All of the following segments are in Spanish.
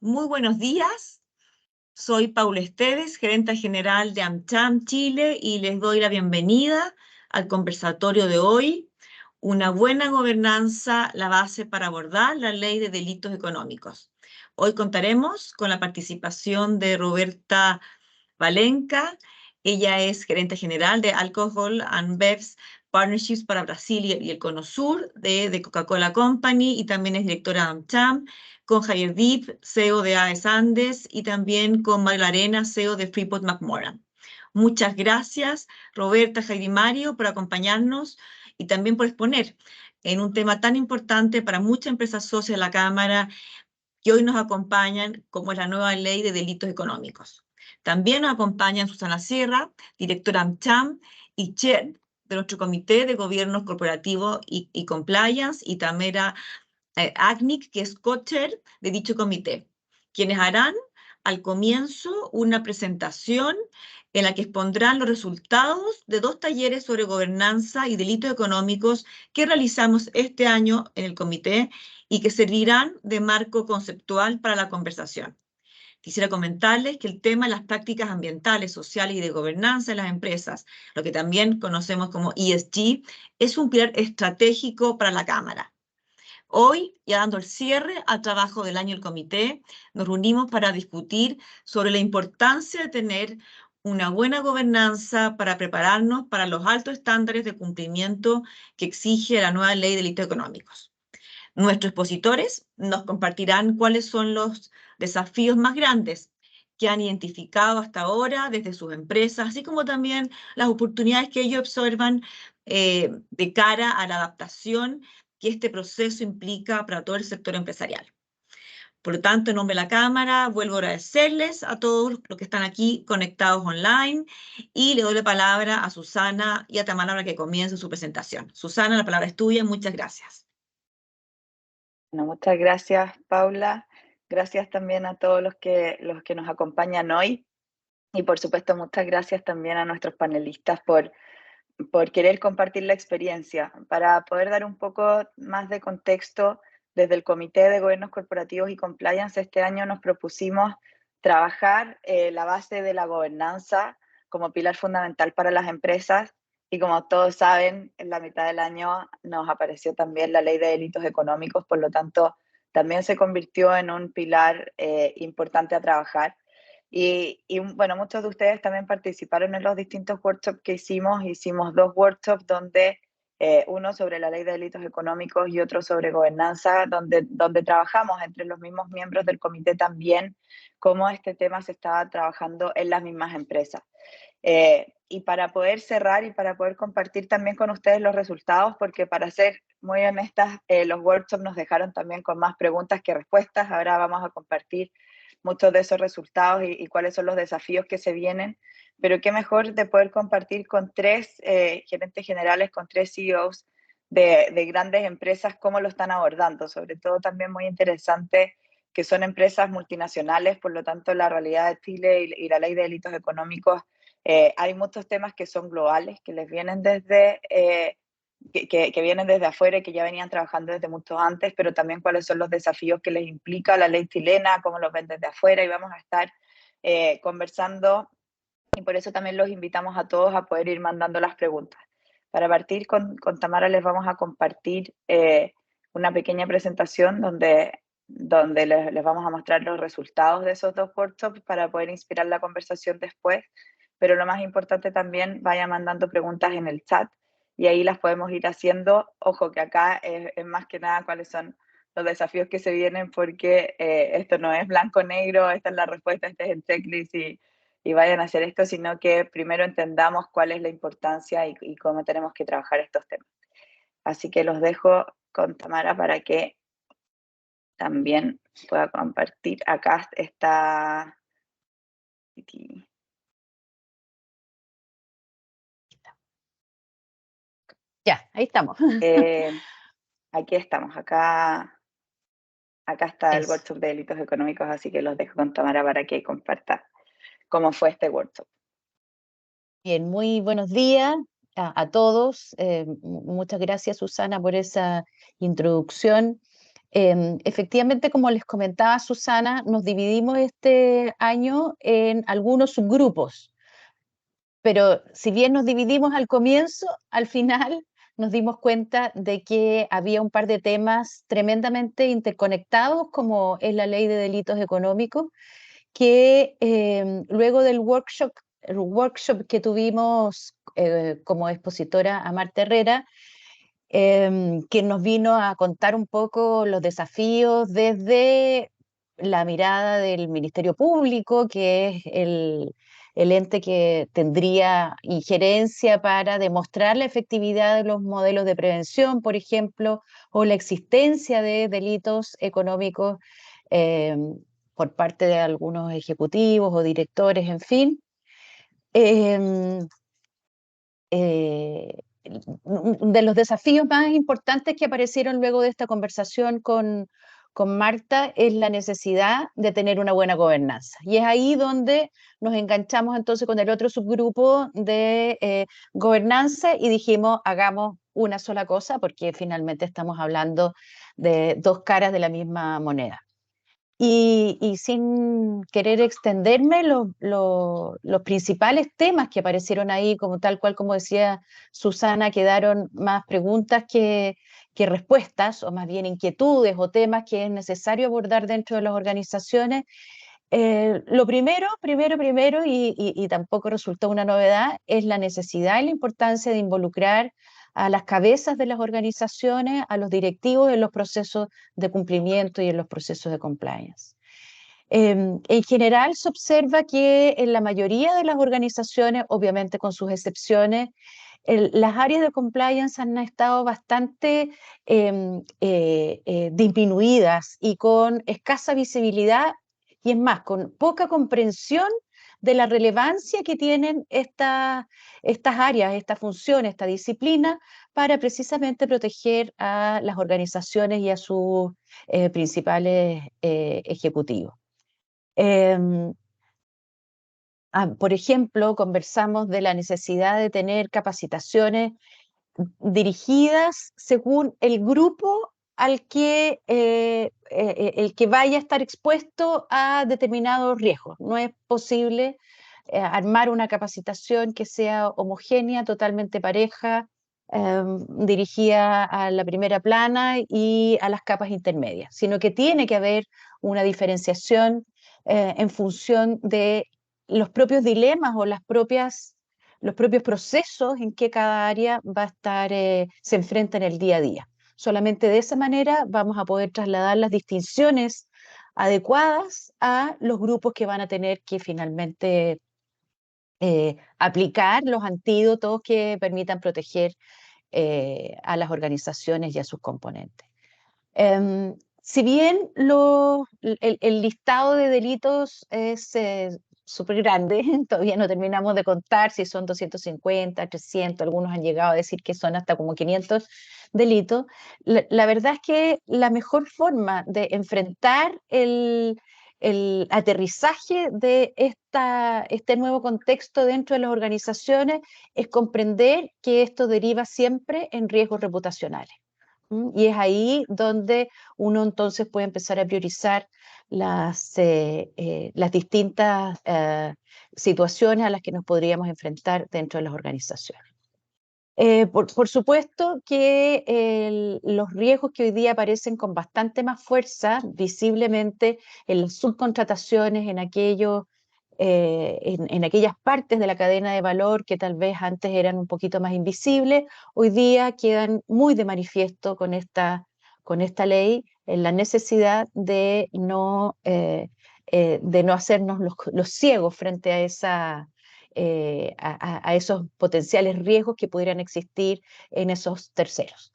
Muy buenos días, soy Paula Esteves, gerente general de AmCham Chile y les doy la bienvenida al conversatorio de hoy, Una buena gobernanza, la base para abordar la ley de delitos económicos. Hoy contaremos con la participación de Roberta Valenca. Ella es gerente general de Alcohol and Bevs Partnerships para Brasil y el Cono Sur de Coca-Cola Company, y también es directora de AmCham, con Javier Deep, CEO de AES Andes, y también con Mario Arena, CEO de Freeport McMoran. Muchas gracias, Roberta, Jaime y Mario, por acompañarnos y también por exponer en un tema tan importante para muchas empresas socias de la Cámara que hoy nos acompañan, como es la nueva ley de delitos económicos. También nos acompañan Susana Sierra, directora AmCham y chair de nuestro Comité de Gobiernos Corporativos y Compliance, y Tamara Agnic, que es co-chair de dicho comité, quienes harán al comienzo una presentación en la que expondrán los resultados de 2 talleres sobre gobernanza y delitos económicos que realizamos este año en el comité y que servirán de marco conceptual para la conversación. Quisiera comentarles que el tema de las prácticas ambientales, sociales y de gobernanza en las empresas, lo que también conocemos como ESG, es un pilar estratégico para la Cámara. Hoy, ya dando el cierre al trabajo del año del comité, nos reunimos para discutir sobre la importancia de tener una buena gobernanza para prepararnos para los altos estándares de cumplimiento que exige la nueva ley de delitos económicos. Nuestros expositores nos compartirán cuáles son los desafíos más grandes que han identificado hasta ahora desde sus empresas, así como también las oportunidades que ellos observan de cara a la adaptación que este proceso implica para todo el sector empresarial. Por lo tanto, en nombre de la Cámara, vuelvo a agradecerles a todos los que están aquí conectados online y le doy la palabra a Susana y a Tamara para que comience su presentación. Susana, la palabra es tuya. Muchas gracias. Bueno, muchas gracias, Paula. Gracias también a todos los que nos acompañan hoy. Y por supuesto, muchas gracias también a nuestros panelistas por querer compartir la experiencia. Para poder dar un poco más de contexto, desde el Comité de Gobiernos Corporativos y Compliance, este año nos propusimos trabajar la base de la gobernanza como pilar fundamental para las empresas. Y como todos saben, en la mitad del año nos apareció también la ley de delitos económicos, por lo tanto, también se convirtió en un pilar importante a trabajar. Y bueno, muchos de ustedes también participaron en los distintos workshops que hicimos. Hicimos 2 workshops donde uno sobre la ley de delitos económicos y otro sobre gobernanza, donde trabajamos entre los mismos miembros del comité también cómo este tema se estaba trabajando en las mismas empresas. Y para poder cerrar y para poder compartir también con ustedes los resultados, porque para ser muy honestas, los workshops nos dejaron también con más preguntas que respuestas. Ahora vamos a compartir muchos de esos resultados y cuáles son los desafíos que se vienen, pero qué mejor de poder compartir con 3 gerentes generales, con 3 CEOs de grandes empresas, cómo lo están abordando. Sobre todo también muy interesante que son empresas multinacionales, por lo tanto la realidad de Chile y la ley de delitos económicos, hay muchos temas que son globales, que les vienen desde que vienen desde afuera y que ya venían trabajando desde mucho antes, pero también cuáles son los desafíos que les implica la ley chilena, cómo los ven desde afuera, y vamos a estar conversando, y por eso también los invitamos a todos a poder ir mandando las preguntas. Para partir con Tamara les vamos a compartir una pequeña presentación donde les vamos a mostrar los resultados de esos 2 workshops para poder inspirar la conversación después, pero lo más importante también, vaya mandando preguntas en el chat y ahí las podemos ir haciendo. Ojo que acá es más que nada cuáles son los desafíos que se vienen, porque esto no es blanco-negro, esta es la respuesta, este es el checklist y vayan a hacer esto, sino que primero entendamos cuál es la importancia y cómo tenemos que trabajar estos temas. Así que los dejo con Tamara para que también pueda compartir. Acá está... Ya, ahí estamos. Aquí estamos, acá está el Eso. workshop de delitos económicos, así que los dejo con Tamara para que comparta cómo fue este workshop. Bien, muy buenos días a todos. Muchas gracias, Susana, por esa introducción. Efectivamente, como les comentaba Susana, nos dividimos este año en algunos subgrupos, pero si bien nos dividimos al comienzo, al final nos dimos cuenta de que había un par de temas tremendamente interconectados, como es la ley de delitos económicos, que luego del workshop que tuvimos como expositora a Marta Herrera, que nos vino a contar un poco los desafíos desde la mirada del Ministerio Público, que es el ente que tendría injerencia para demostrar la efectividad de los modelos de prevención, por ejemplo, o la existencia de delitos económicos eh, por parte de algunos ejecutivos o directores, en fin. Em, eh, de los desafíos más importantes que aparecieron luego de esta conversación con Marta es la necesidad de tener una buena gobernanza. Y es ahí donde nos enganchamos entonces con el otro subgrupo de gobernanza y dijimos, hagamos una sola cosa, porque finalmente estamos hablando de dos caras de la misma moneda. Y sin querer extenderme, los principales temas que aparecieron ahí, como tal cual como decía Susana, quedaron más preguntas que respuestas, o más bien inquietudes o temas que es necesario abordar dentro de las organizaciones. Lo primero, y tampoco resultó una novedad, es la necesidad y la importancia de involucrar a las cabezas de las organizaciones, a los directivos en los procesos de cumplimiento y en los procesos de compliance. En general se observa que en la mayoría de las organizaciones, obviamente con sus excepciones, las áreas de compliance han estado bastante disminuidas y con escasa visibilidad, y es más, con poca comprensión de la relevancia que tienen estas áreas, esta función, esta disciplina, para precisamente proteger a las organizaciones y a sus principales ejecutivos. Por ejemplo, conversamos de la necesidad de tener capacitaciones dirigidas según el grupo al que, el que vaya a estar expuesto a determinados riesgos. No es posible armar una capacitación que sea homogénea, totalmente pareja, dirigida a la primera plana y a las capas intermedias, sino que tiene que haber una diferenciación en función de los propios dilemas o los propios procesos en que cada área va a estar, se enfrenta en el día a día. Solamente de esa manera vamos a poder trasladar las distinciones adecuadas a los grupos que van a tener que finalmente aplicar los antídotos que permitan proteger a las organizaciones y a sus componentes. Si bien el listado de delitos es súper grande, todavía no terminamos de contar si son 250, 300, algunos han llegado a decir que son hasta como 500 delitos. La verdad es que la mejor forma de enfrentar el aterrizaje de este nuevo contexto dentro de las organizaciones es comprender que esto deriva siempre en riesgos reputacionales. Y es ahí donde uno entonces puede empezar a priorizar las distintas situaciones a las que nos podríamos enfrentar dentro de las organizaciones. Por supuesto que los riesgos que hoy día aparecen con bastante más fuerza, visiblemente en las subcontrataciones, en aquellas partes de la cadena de valor que tal vez antes eran un poquito más invisibles, hoy día quedan muy de manifiesto con esta ley, en la necesidad de no hacernos los ciegos frente a esos potenciales riesgos que pudieran existir en esos terceros.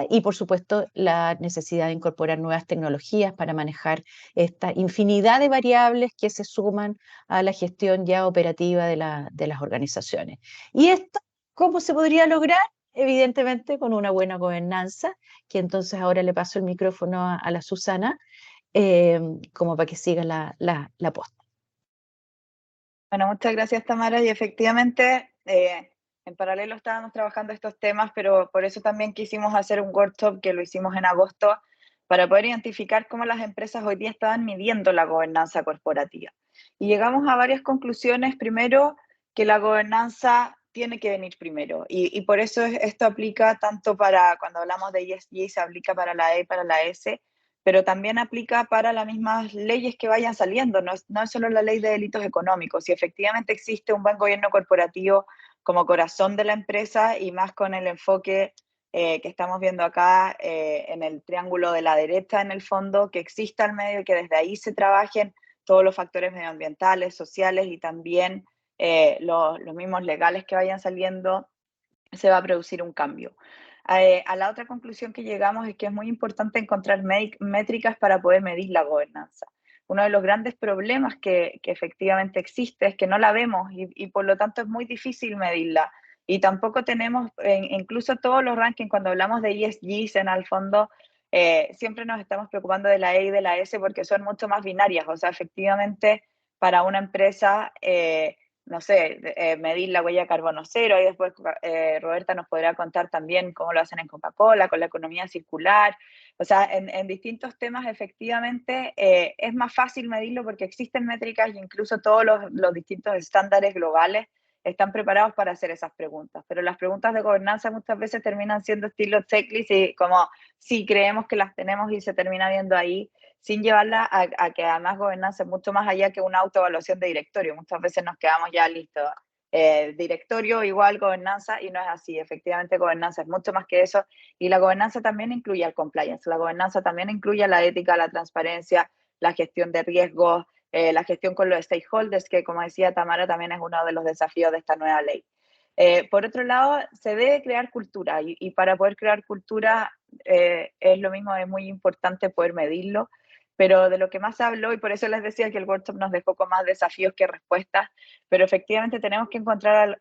Y por supuesto la necesidad de incorporar nuevas tecnologías para manejar esta infinidad de variables que se suman a la gestión ya operativa de las organizaciones. ¿Y esto cómo se podría lograr? Evidentemente con una buena gobernanza, que entonces ahora le paso el micrófono a la Susana, como para que siga la posta. Bueno, muchas gracias, Tamara, y efectivamente en paralelo estábamos trabajando estos temas, pero por eso también quisimos hacer un workshop que lo hicimos en agosto para poder identificar cómo las empresas hoy día estaban midiendo la gobernanza corporativa. Y llegamos a varias conclusiones. Primero, que la gobernanza tiene que venir primero. Y por eso esto aplica tanto para, cuando hablamos de ESG, se aplica para la E y para la S, pero también aplica para las mismas leyes que vayan saliendo. No es solo la ley de delitos económicos. Si efectivamente existe un buen gobierno corporativo como corazón de la empresa y más con el enfoque que estamos viendo acá en el triángulo de la derecha, en el fondo, que exista el medio y que desde ahí se trabajen todos los factores medioambientales, sociales y también los mismos legales que vayan saliendo, se va a producir un cambio. A la otra conclusión que llegamos es que es muy importante encontrar métricas para poder medir la gobernanza. Uno de los grandes problemas que efectivamente existe es que no la vemos y por lo tanto es muy difícil medirla. Y tampoco tenemos, incluso todos los rankings, cuando hablamos de ESGs, en el fondo, siempre nos estamos preocupando de la E y de la S porque son mucho más binarias. O sea, efectivamente, para una empresa, no sé, medir la huella de carbono cero, y después Roberta nos podrá contar también cómo lo hacen en Coca-Cola, con la economía circular. O sea, en distintos temas, efectivamente, es más fácil medirlo porque existen métricas e incluso todos los distintos estándares globales están preparados para hacer esas preguntas. Pero las preguntas de gobernanza muchas veces terminan siendo estilo checklist y como sí creemos que las tenemos y se termina viendo ahí, sin llevarla a que además gobernanza es mucho más allá que una autoevaluación de directorio. Muchas veces nos quedamos ya listos. Directorio igual gobernanza, y no es así. Efectivamente, gobernanza es mucho más que eso, y la gobernanza también incluye el compliance, la gobernanza también incluye la ética, la transparencia, la gestión de riesgos, la gestión con los stakeholders, que como decía Tamara, también es uno de los desafíos de esta nueva ley. Por otro lado, se debe crear cultura, y para poder crear cultura es lo mismo, es muy importante poder medirlo, pero de lo que más habló, y por eso les decía que el workshop nos dejó con más desafíos que respuestas, pero efectivamente tenemos que encontrar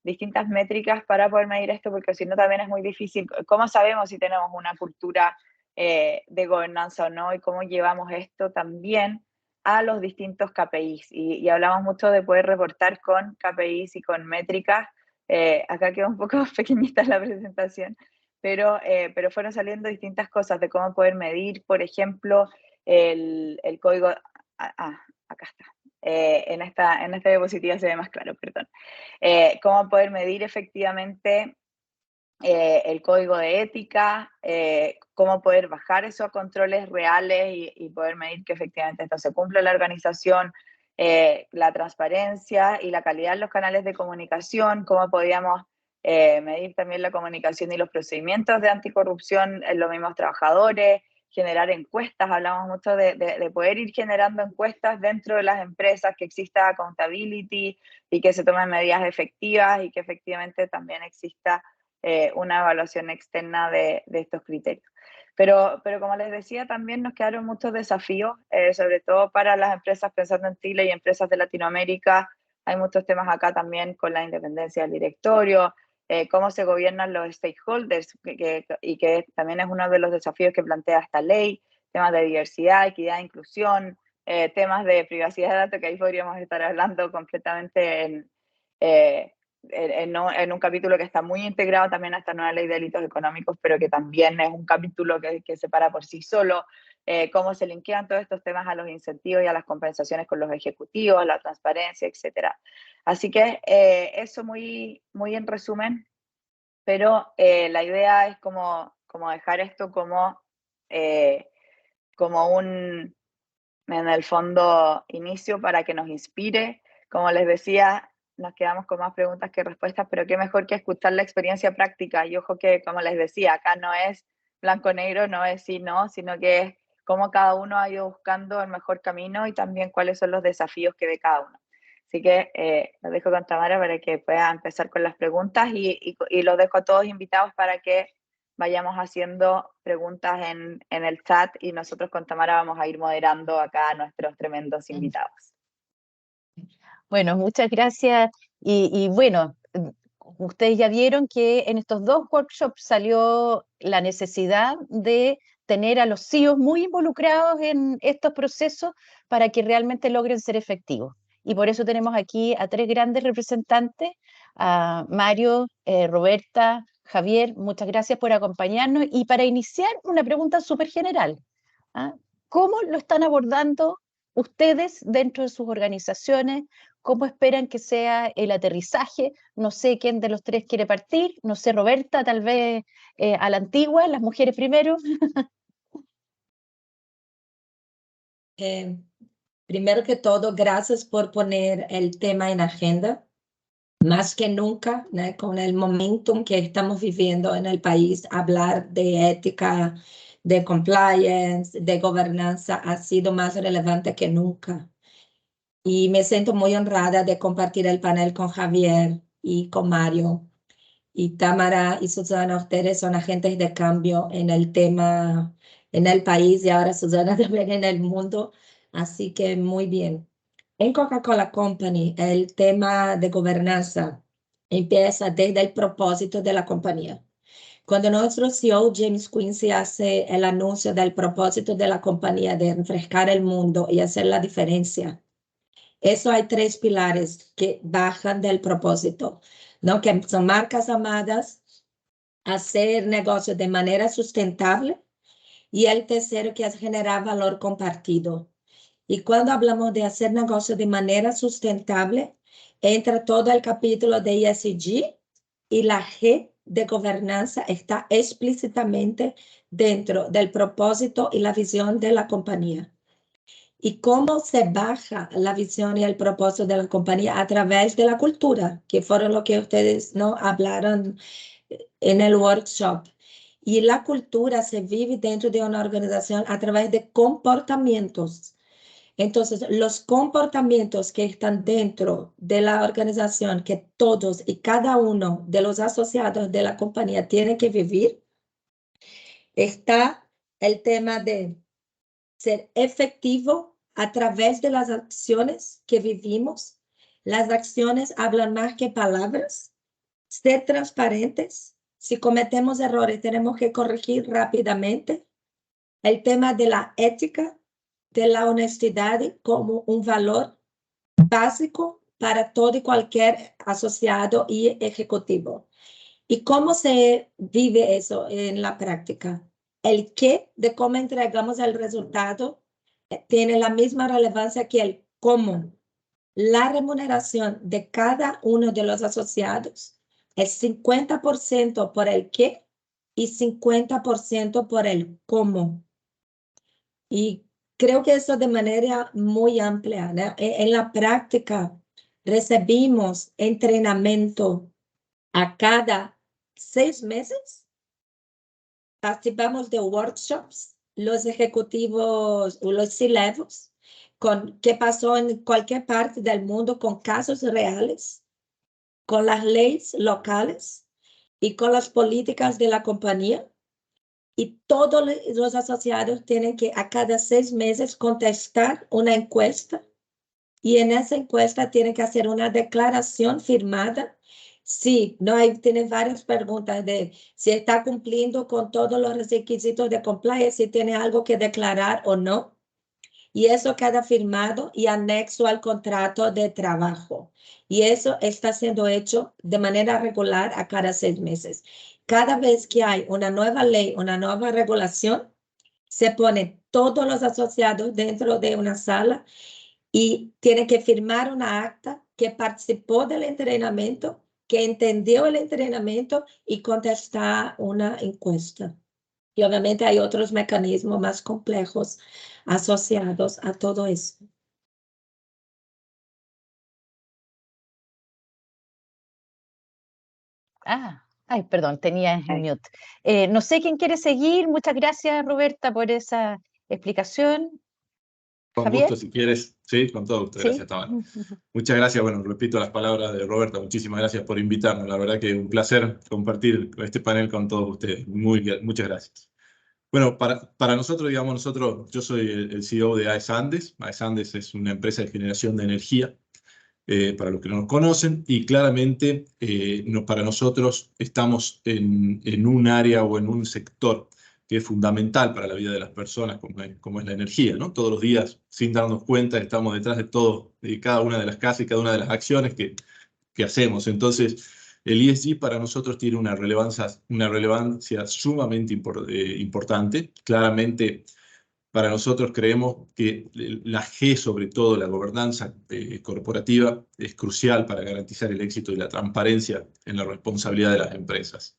distintas métricas para poder medir esto, porque si no también es muy difícil. ¿Cómo sabemos si tenemos una cultura de gobernanza o no? Y cómo llevamos esto también a los distintos KPIs. Y hablamos mucho de poder reportar con KPIs y con métricas. Acá quedó un poco pequeñita la presentación, pero fueron saliendo distintas cosas de cómo poder medir, por ejemplo, el código. Acá está. En esta diapositiva se ve más claro, perdón. Cómo poder medir efectivamente el código de ética, cómo poder bajar eso a controles reales y poder medir que efectivamente esto se cumple en la organización, la transparencia y la calidad en los canales de comunicación, cómo podíamos medir también la comunicación y los procedimientos de anticorrupción en los mismos trabajadores, generar encuestas. Hablamos mucho de poder ir generando encuestas dentro de las empresas, que exista accountability y que se tomen medidas efectivas y que efectivamente también exista una evaluación externa de estos criterios. Pero como les decía, también nos quedaron muchos desafíos, sobre todo para las empresas, pensando en Chile y empresas de Latinoamérica. Hay muchos temas acá también con la independencia del directorio, cómo se gobiernan los stakeholders, y que también es uno de los desafíos que plantea esta ley, temas de diversidad, equidad, inclusión, temas de privacidad de datos, que ahí podríamos estar hablando completamente en un capítulo que está muy integrado también a esta nueva ley de delitos económicos, pero que también es un capítulo que se para por sí solo, cómo se linkean todos estos temas a los incentivos y a las compensaciones con los ejecutivos, la transparencia, etc. Así que eso muy, muy en resumen, pero la idea es como dejar esto como un, en el fondo, inicio para que nos inspire. Como les decía, nos quedamos con más preguntas que respuestas, pero qué mejor que escuchar la experiencia práctica. Y ojo que, como les decía, acá no es blanco-negro, no es sí, no, sino que es cómo cada uno ha ido buscando el mejor camino y también cuáles son los desafíos que ve cada uno. Así que los dejo con Tamara para que pueda empezar con las preguntas y los dejo a todos invitados para que vayamos haciendo preguntas en el chat, y nosotros con Tamara vamos a ir moderando acá a nuestros tremendos invitados. Bueno, muchas gracias. Y bueno, ustedes ya vieron que en estos dos workshops salió la necesidad de tener a los CEOs muy involucrados en estos procesos para que realmente logren ser efectivos. Y por eso tenemos aquí a tres grandes representantes, a Mario, Roberta, Javier, muchas gracias por acompañarnos. Y para iniciar, una pregunta súper general. ¿Ah? ¿Cómo lo están abordando ustedes dentro de sus organizaciones? ¿Cómo esperan que sea el aterrizaje? No sé quién de los tres quiere partir. No sé, Roberta, tal vez a la antigua, las mujeres primero. Primero que todo, gracias por poner el tema en agenda. Más que nunca, ¿no? Con el momentum que estamos viviendo en el país, hablar de ética, de compliance, de gobernanza ha sido más relevante que nunca. Y me siento muy honrada de compartir el panel con Javier y con Mario. Y Tamara y Susana, ustedes son agentes de cambio en el tema, en el país y ahora Susana también en el mundo. Así que muy bien. En Coca-Cola Company, el tema de gobernanza empieza desde el propósito de la compañía. Cuando nuestro CEO James Quincy hace el anuncio del propósito de la compañía de refrescar el mundo y hacer la diferencia, eso hay tres pilares que bajan del propósito, ¿no? Que son marcas amadas, hacer negocios de manera sustentable y el tercero que es generar valor compartido. Y cuando hablamos de hacer negocios de manera sustentable, entra todo el capítulo de ESG y la G de gobernanza está explícitamente dentro del propósito y la visión de la compañía. ¿Y cómo se baja la visión y el propósito de la compañía? A través de la cultura, que fueron lo que ustedes no hablaron en el workshop. Y la cultura se vive dentro de una organización a través de comportamientos. Entonces, los comportamientos que están dentro de la organización, que todos y cada uno de los asociados de la compañía tienen que vivir, está el tema de ser efectivo a través de las acciones que vivimos. Las acciones hablan más que palabras. Ser transparentes. Si cometemos errores, tenemos que corregir rápidamente. El tema de la ética, de la honestidad como un valor básico para todo y cualquier asociado y ejecutivo. ¿Y cómo se vive eso en la práctica? El qué de cómo entregamos el resultado tiene la misma relevancia que el cómo. La remuneración de cada uno de los asociados es 50% por el qué y 50% por el cómo. Y creo que eso de manera muy amplia, ¿no? En la práctica recibimos entrenamiento a cada 6 meses. Participamos de workshops, los ejecutivos, los C-levels, con qué pasó en cualquier parte del mundo con casos reales, con las leyes locales y con las políticas de la compañía. Y todos los asociados tienen que a cada 6 meses contestar una encuesta y en esa encuesta tienen que hacer una declaración firmada. Sí, no hay, tiene varias preguntas de si está cumpliendo con todos los requisitos de compliance, si tiene algo que declarar o no. Y eso queda firmado y anexo al contrato de trabajo. Y eso está siendo hecho de manera regular a cada 6 meses. Cada vez que hay una nueva ley, una nueva regulación, se ponen todos los asociados dentro de una sala y tiene que firmar una acta que participó del entrenamiento, que entendió el entrenamiento y contestar una encuesta. Y obviamente hay otros mecanismos más complejos asociados a todo eso. Ay, perdón, tenía en mute. No sé quién quiere seguir. Muchas gracias, Roberta, por esa explicación. Con ¿Javier? gusto, si quieres. Sí, con todo gusto. ¿Sí? Gracias, Tamara. Muchas gracias. Bueno, repito las palabras de Roberta. Muchísimas gracias por invitarnos. La verdad que es un placer compartir este panel con todos ustedes. Muchas gracias. Bueno, para nosotros, digamos, yo soy el CEO de AES Andes. AES Andes es una empresa de generación de energía, para los que no nos conocen, y claramente para nosotros estamos en un área o en un sector que es fundamental para la vida de las personas, como es la energía, ¿no? Todos los días, sin darnos cuenta, estamos detrás de todo, de cada una de las casas y cada una de las acciones que hacemos. Entonces, El ESG para nosotros tiene una relevancia sumamente importante. Claramente, para nosotros creemos que la G, sobre todo la gobernanza corporativa, es crucial para garantizar el éxito y la transparencia en la responsabilidad de las empresas.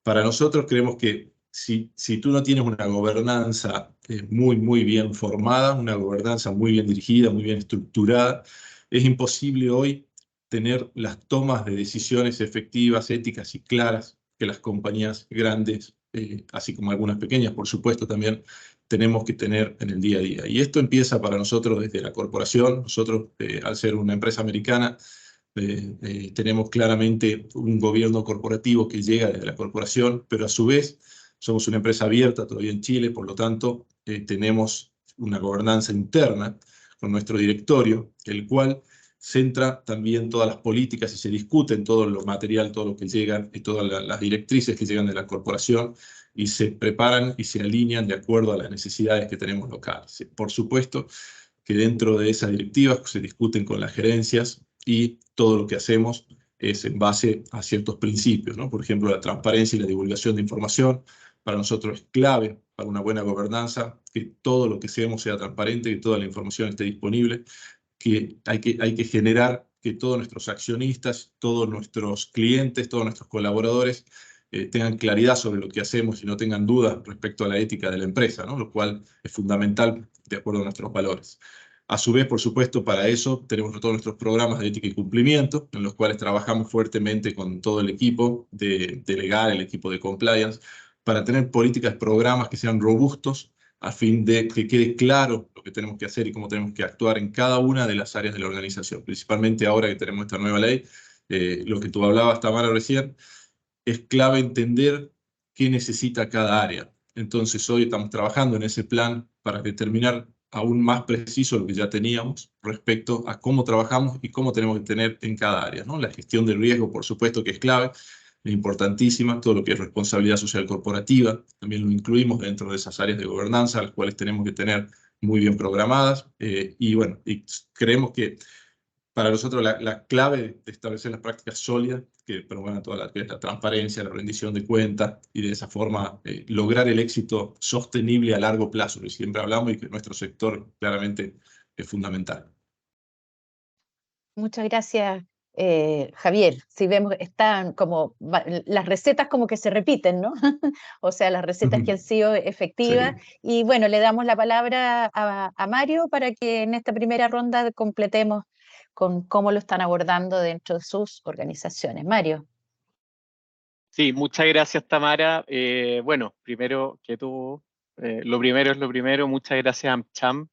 Para nosotros creemos que si tú no tienes una gobernanza muy bien formada, una gobernanza muy bien dirigida, muy bien estructurada, es imposible hoy tener las tomas de decisiones efectivas, éticas y claras que las compañías grandes, así como algunas pequeñas, por supuesto, también tenemos que tener en el día a día. Y esto empieza para nosotros desde la corporación. Nosotros, al ser una empresa americana, tenemos claramente un gobierno corporativo que llega desde la corporación, pero a su vez somos una empresa abierta todavía en Chile, por lo tanto tenemos una gobernanza interna con nuestro directorio, el cual centra también todas las políticas y se discuten todo lo material, todo lo que llegan y todas las directrices que llegan de la corporación y se preparan y se alinean de acuerdo a las necesidades que tenemos locales. Por supuesto que dentro de esas directivas se discuten con las gerencias y todo lo que hacemos es en base a ciertos principios, ¿no? Por ejemplo, la transparencia y la divulgación de información para nosotros es clave para una buena gobernanza, que todo lo que hacemos sea transparente, que toda la información esté disponible, que hay que generar que todos nuestros accionistas, todos nuestros clientes, todos nuestros colaboradores tengan claridad sobre lo que hacemos y no tengan dudas respecto a la ética de la empresa, ¿no? Lo cual es fundamental de acuerdo a nuestros valores. A su vez, por supuesto, para eso tenemos todos nuestros programas de ética y cumplimiento, en los cuales trabajamos fuertemente con todo el equipo de legal, el equipo de compliance, para tener políticas, programas que sean robustos, a fin de que quede claro lo que tenemos que hacer y cómo tenemos que actuar en cada una de las áreas de la organización. Principalmente ahora que tenemos esta nueva ley, lo que tú hablabas, Tamara, recién, es clave entender qué necesita cada área. Entonces hoy estamos trabajando en ese plan para determinar aún más preciso lo que ya teníamos respecto a cómo trabajamos y cómo tenemos que tener en cada área, ¿no? La gestión del riesgo, por supuesto, que es clave, es importantísima, todo lo que es responsabilidad social corporativa, también lo incluimos dentro de esas áreas de gobernanza, las cuales tenemos que tener muy bien programadas, y bueno, y creemos que para nosotros la clave de establecer las prácticas sólidas que promuevan toda la transparencia, la rendición de cuentas y de esa forma lograr el éxito sostenible a largo plazo, que siempre hablamos y que nuestro sector claramente es fundamental. Muchas gracias, Javier. Si vemos, están como las recetas como que se repiten, ¿no? O sea, las recetas que han sido efectivas. Sí. Y bueno, le damos la palabra a Mario para que en esta primera ronda completemos con cómo lo están abordando dentro de sus organizaciones. Mario. Sí, muchas gracias, Tamara. Bueno, primero que todo, lo primero es lo primero. Muchas gracias a AmCham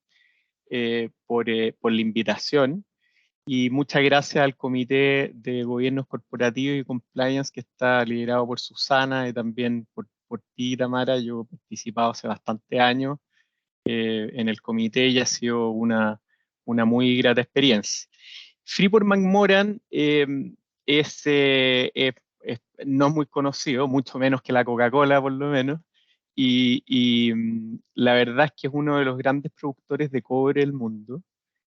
por la invitación. Y muchas gracias al Comité de Gobiernos Corporativos y Compliance que está liderado por Susana y también por ti, Tamara. Yo he participado hace bastante años en el comité y ha sido una muy grata experiencia. Freeport-McMoRan no es muy conocido, mucho menos que la Coca-Cola por lo menos, y la verdad es que es uno de los grandes productores de cobre del mundo.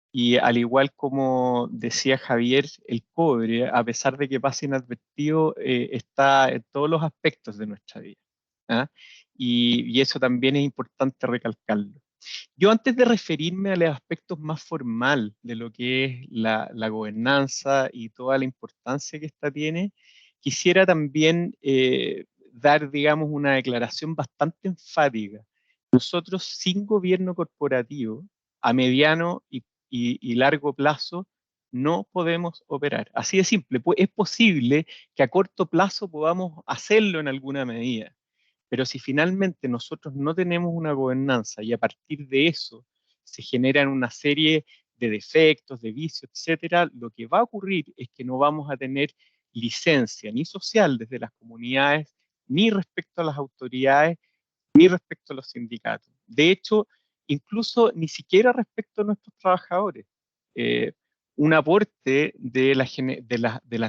Y al igual como decía Javier, el cobre, a pesar de que pase inadvertido, está en todos los aspectos de nuestra vida. ¿Ah? Y eso también es importante recalcarlo. Yo antes de referirme a los aspectos más formales de lo que es la gobernanza y toda la importancia que esta tiene, quisiera también dar, digamos, una declaración bastante enfática. Nosotros sin gobierno corporativo, a mediano y largo plazo, no podemos operar. Así de simple. Es posible que a corto plazo podamos hacerlo en alguna medida, pero si finalmente nosotros no tenemos una gobernanza y a partir de eso se generan una serie de defectos, de vicios, etcétera, lo que va a ocurrir es que no vamos a tener licencia ni social desde las comunidades, ni respecto a las autoridades, ni respecto a los sindicatos. De hecho, incluso ni siquiera respecto a nuestros trabajadores. Un aporte de las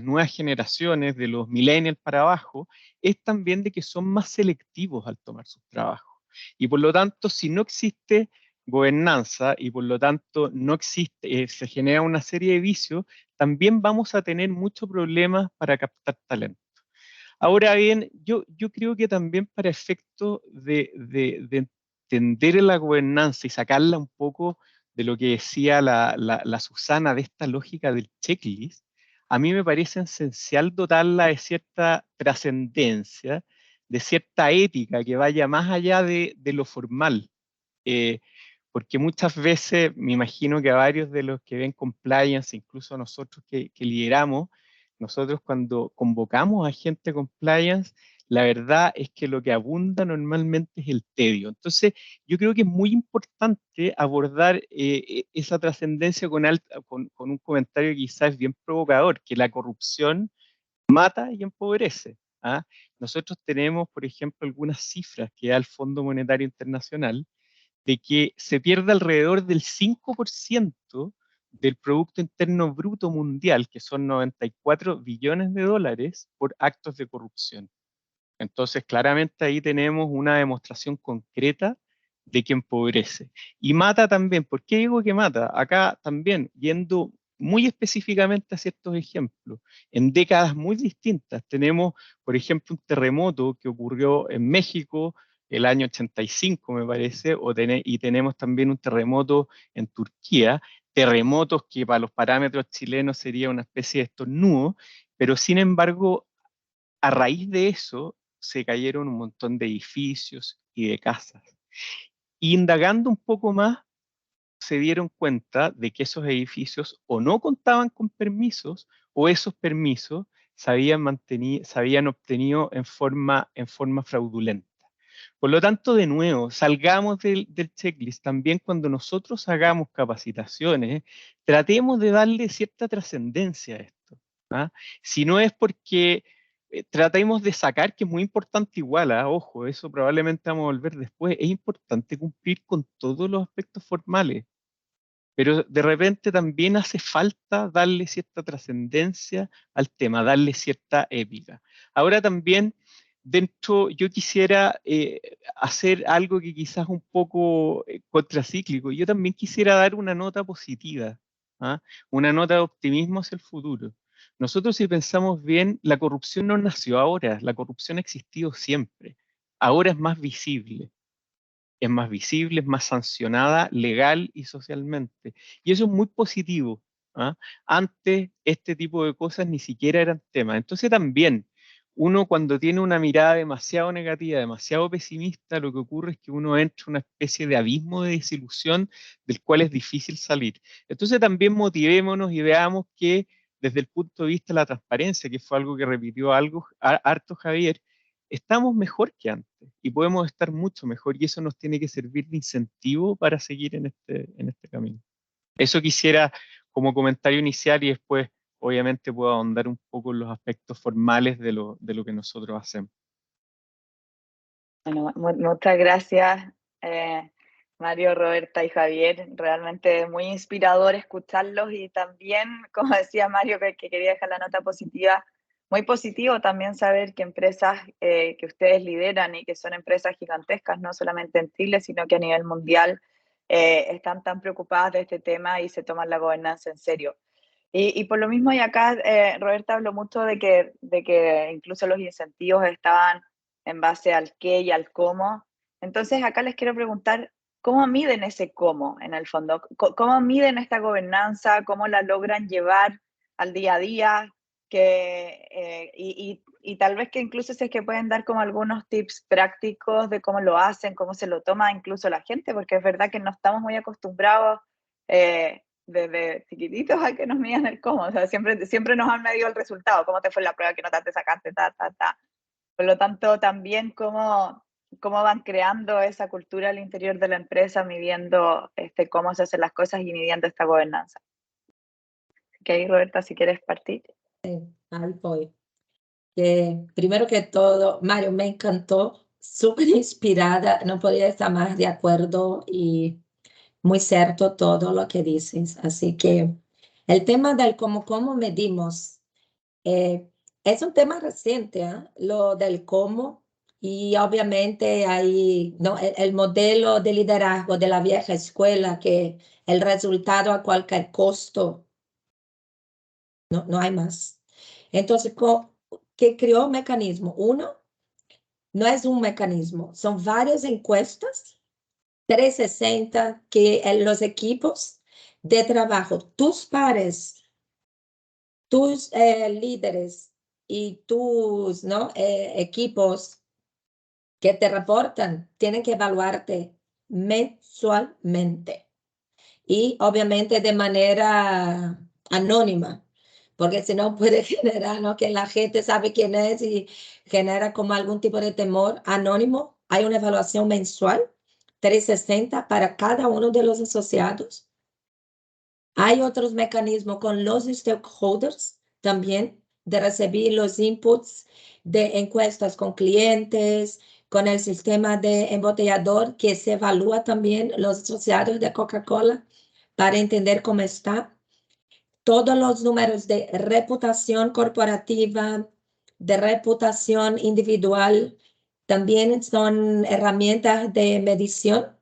nuevas generaciones, de los millennials para abajo, es también de que son más selectivos al tomar sus trabajos. Y por lo tanto, si no existe gobernanza y por lo tanto no existe, se genera una serie de vicios, también vamos a tener muchos problemas para captar talento. Ahora bien, yo creo que también para efecto de entender la gobernanza y sacarla un poco de lo que decía la Susana, de esta lógica del checklist, a mí me parece esencial dotarla de cierta trascendencia, de cierta ética que vaya más allá de lo formal. Porque muchas veces, me imagino que a varios de los que ven compliance, incluso a nosotros que lideramos, nosotros cuando convocamos a gente compliance, la verdad es que lo que abunda normalmente es el tedio. Entonces, yo creo que es muy importante abordar esa trascendencia con un comentario que quizás es bien provocador, que la corrupción mata y empobrece. ¿Ah? Nosotros tenemos, por ejemplo, algunas cifras que da el Fondo Monetario Internacional, de que se pierde alrededor del 5% del Producto Interno Bruto Mundial, que son 94 billones de dólares, por actos de corrupción. Entonces, claramente ahí tenemos una demostración concreta de que empobrece. Y mata también. ¿Por qué digo que mata? Acá también, yendo muy específicamente a ciertos ejemplos, en décadas muy distintas, tenemos, por ejemplo, un terremoto que ocurrió en México el año 85, me parece, y tenemos también un terremoto en Turquía, terremotos que para los parámetros chilenos sería una especie de estornudo, pero sin embargo, a raíz de eso se cayeron un montón de edificios y de casas. Y indagando un poco más, se dieron cuenta de que esos edificios o no contaban con permisos o esos permisos se habían obtenido en forma fraudulenta. Por lo tanto, de nuevo, salgamos del checklist. También cuando nosotros hagamos capacitaciones, tratemos de darle cierta trascendencia a esto. ¿Ah? Si no es porque tratemos de sacar, que es muy importante igual, ojo, eso probablemente vamos a volver después, es importante cumplir con todos los aspectos formales, pero de repente también hace falta darle cierta trascendencia al tema, darle cierta épica. Ahora también, yo quisiera hacer algo que quizás un poco contracíclico. Yo también quisiera dar una nota positiva, ¿ah? Una nota de optimismo hacia el futuro. Nosotros, si pensamos bien, la corrupción no nació ahora, la corrupción ha existido siempre. Ahora es más visible. Es más visible, es más sancionada legal y socialmente. Y eso es muy positivo. ¿Ah? Antes este tipo de cosas ni siquiera eran temas. Entonces también, uno cuando tiene una mirada demasiado negativa, demasiado pesimista, lo que ocurre es que uno entra en una especie de abismo de desilusión del cual es difícil salir. Entonces también motivémonos y veamos que desde el punto de vista de la transparencia, que fue algo que repitió harto Javier, estamos mejor que antes y podemos estar mucho mejor y eso nos tiene que servir de incentivo para seguir en este camino. Eso quisiera como comentario inicial y después obviamente puedo ahondar un poco en los aspectos formales de lo que nosotros hacemos. Bueno, muchas gracias Mario, Roberta y Javier. Realmente muy inspirador escucharlos y también, como decía Mario, que quería dejar la nota positiva, muy positivo también saber que empresas que ustedes lideran y que son empresas gigantescas, no solamente en Chile, sino que a nivel mundial, están tan preocupadas de este tema y se toman la gobernanza en serio. Y por lo mismo, y acá Roberta habló mucho de que incluso los incentivos estaban en base al qué y al cómo. Entonces acá les quiero preguntar, ¿cómo miden ese cómo en el fondo? ¿Cómo miden esta gobernanza? ¿Cómo la logran llevar al día a día? Y tal vez que incluso si es que pueden dar como algunos tips prácticos de cómo lo hacen, cómo se lo toma incluso la gente, porque es verdad que no estamos muy acostumbrados desde chiquititos a que nos midan el cómo. O sea, siempre nos han medido el resultado, cómo te fue la prueba, qué nota te sacaste, ta. Por lo tanto, también cómo van creando esa cultura al interior de la empresa, midiendo cómo se hacen las cosas y midiendo esta gobernanza. Ok, Roberta, si quieres partir. Sí, ahí voy. Primero que todo, Mario, me encantó, súper inspirada, no podía estar más de acuerdo y muy cierto todo lo que dices. Así que el tema del cómo medimos es un tema reciente, ¿eh? Lo del cómo Y obviamente hay, ¿no? El modelo de liderazgo de la vieja escuela, que el resultado a cualquier costo, no hay más. Entonces, ¿qué creó un mecanismo? Uno, no es un mecanismo, son varias encuestas 360 que los equipos de trabajo, tus pares, tus líderes y tus equipos que te reportan, tienen que evaluarte mensualmente y obviamente de manera anónima, porque si no puede generar, ¿no?, que la gente sabe quién es y genera como algún tipo de temor. Anónimo, hay una evaluación mensual 360 para cada uno de los asociados. Hay otros mecanismos con los stakeholders también de recibir los inputs de encuestas con clientes, con el sistema de embotellador que se evalúa también los asociados de Coca-Cola para entender cómo está. Todos los números de reputación corporativa, de reputación individual, también son herramientas de medición.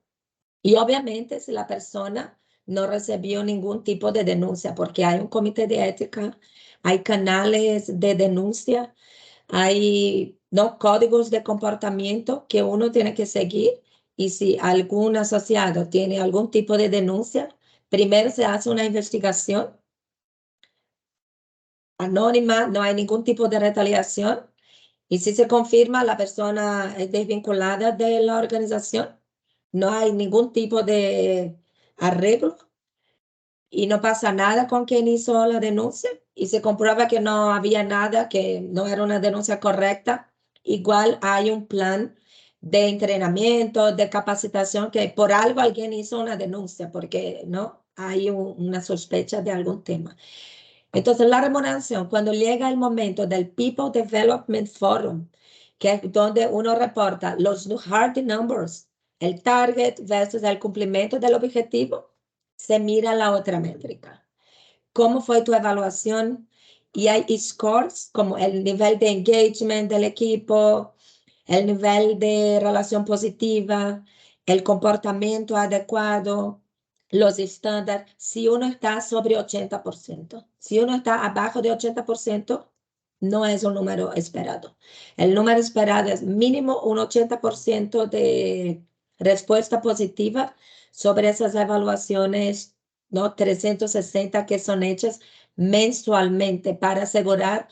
Y obviamente si la persona no recibió ningún tipo de denuncia, porque hay un comité de ética, hay canales de denuncia, hay códigos de comportamiento que uno tiene que seguir. Y si algún asociado tiene algún tipo de denuncia, primero se hace una investigación anónima, no hay ningún tipo de retaliación. Y si se confirma la persona es desvinculada de la organización, no hay ningún tipo de arreglo y no pasa nada con quien hizo la denuncia y se comprueba que no había nada, que no era una denuncia correcta, igual hay un plan de entrenamiento, de capacitación, que por algo alguien hizo una denuncia, porque no hay una sospecha de algún tema. Entonces, la remuneración, cuando llega el momento del People Development Forum, que es donde uno reporta los hard numbers, el target versus el cumplimiento del objetivo, se mira la otra métrica. ¿Cómo fue tu evaluación? Y hay scores como el nivel de engagement del equipo, el nivel de relación positiva, el comportamiento adecuado, los estándares. Si uno está sobre 80%, si uno está abajo de 80%, no es un número esperado. El número esperado es mínimo un 80% de respuesta positiva sobre esas evaluaciones, ¿no?, 360 que son hechas mensualmente para asegurar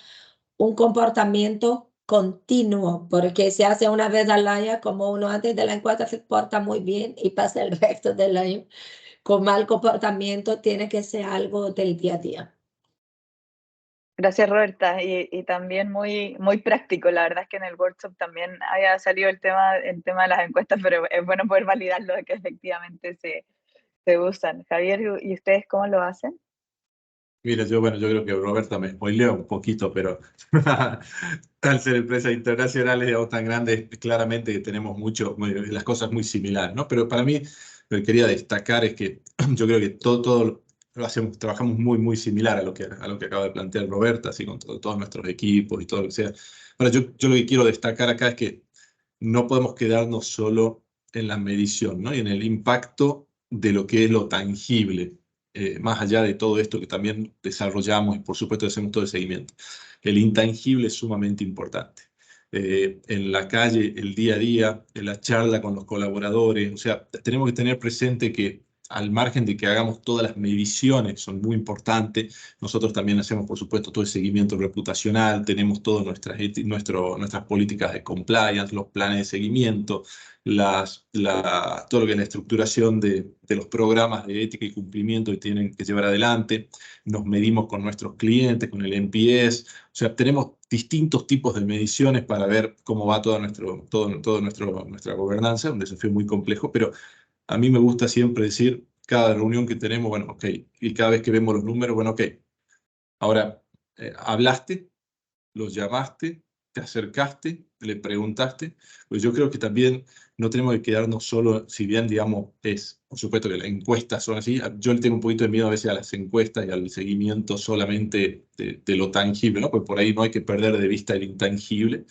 un comportamiento continuo, porque se hace una vez al año, como uno antes de la encuesta se porta muy bien y pasa el resto del año con mal comportamiento, tiene que ser algo del día a día. Gracias, Roberta, y también muy, muy práctico. La verdad es que en el workshop también haya salido el tema de las encuestas, pero es bueno poder validarlo de que efectivamente se usan. Javier, ¿y ustedes cómo lo hacen? Mira, yo creo que Roberta me spoileó un poquito, pero al ser empresas internacionales o tan grandes, claramente que tenemos las cosas muy similares, ¿no? Pero para mí, lo que quería destacar es que yo creo que todo lo hacemos, trabajamos muy, muy similar a lo que acaba de plantear Roberta, así con todos nuestros equipos y todo lo que sea. Ahora, yo lo que quiero destacar acá es que no podemos quedarnos solo en la medición, ¿no?, y en el impacto de lo que es lo tangible. Más allá de todo esto que también desarrollamos y por supuesto hacemos todo el seguimiento. El intangible es sumamente importante. En la calle, el día a día, en la charla con los colaboradores, o sea, tenemos que tener presente que al margen de que hagamos todas las mediciones, son muy importantes, nosotros también hacemos por supuesto todo el seguimiento reputacional, tenemos todas nuestras políticas de compliance, los planes de seguimiento, todo lo que es la estructuración de los programas de ética y cumplimiento que tienen que llevar adelante. Nos medimos con nuestros clientes, con el NPS. O sea, tenemos distintos tipos de mediciones para ver cómo va toda nuestra gobernanza, un desafío muy complejo, pero a mí me gusta siempre decir, cada reunión que tenemos, bueno, ok, y cada vez que vemos los números, bueno, ok, ahora hablaste, los llamaste, te acercaste, le preguntaste, pues yo creo que también no tenemos que quedarnos solo, si bien, digamos, por supuesto que las encuestas son así, yo le tengo un poquito de miedo a veces a las encuestas y al seguimiento solamente de lo tangible, ¿no? Pues por ahí no hay que perder de vista el intangible,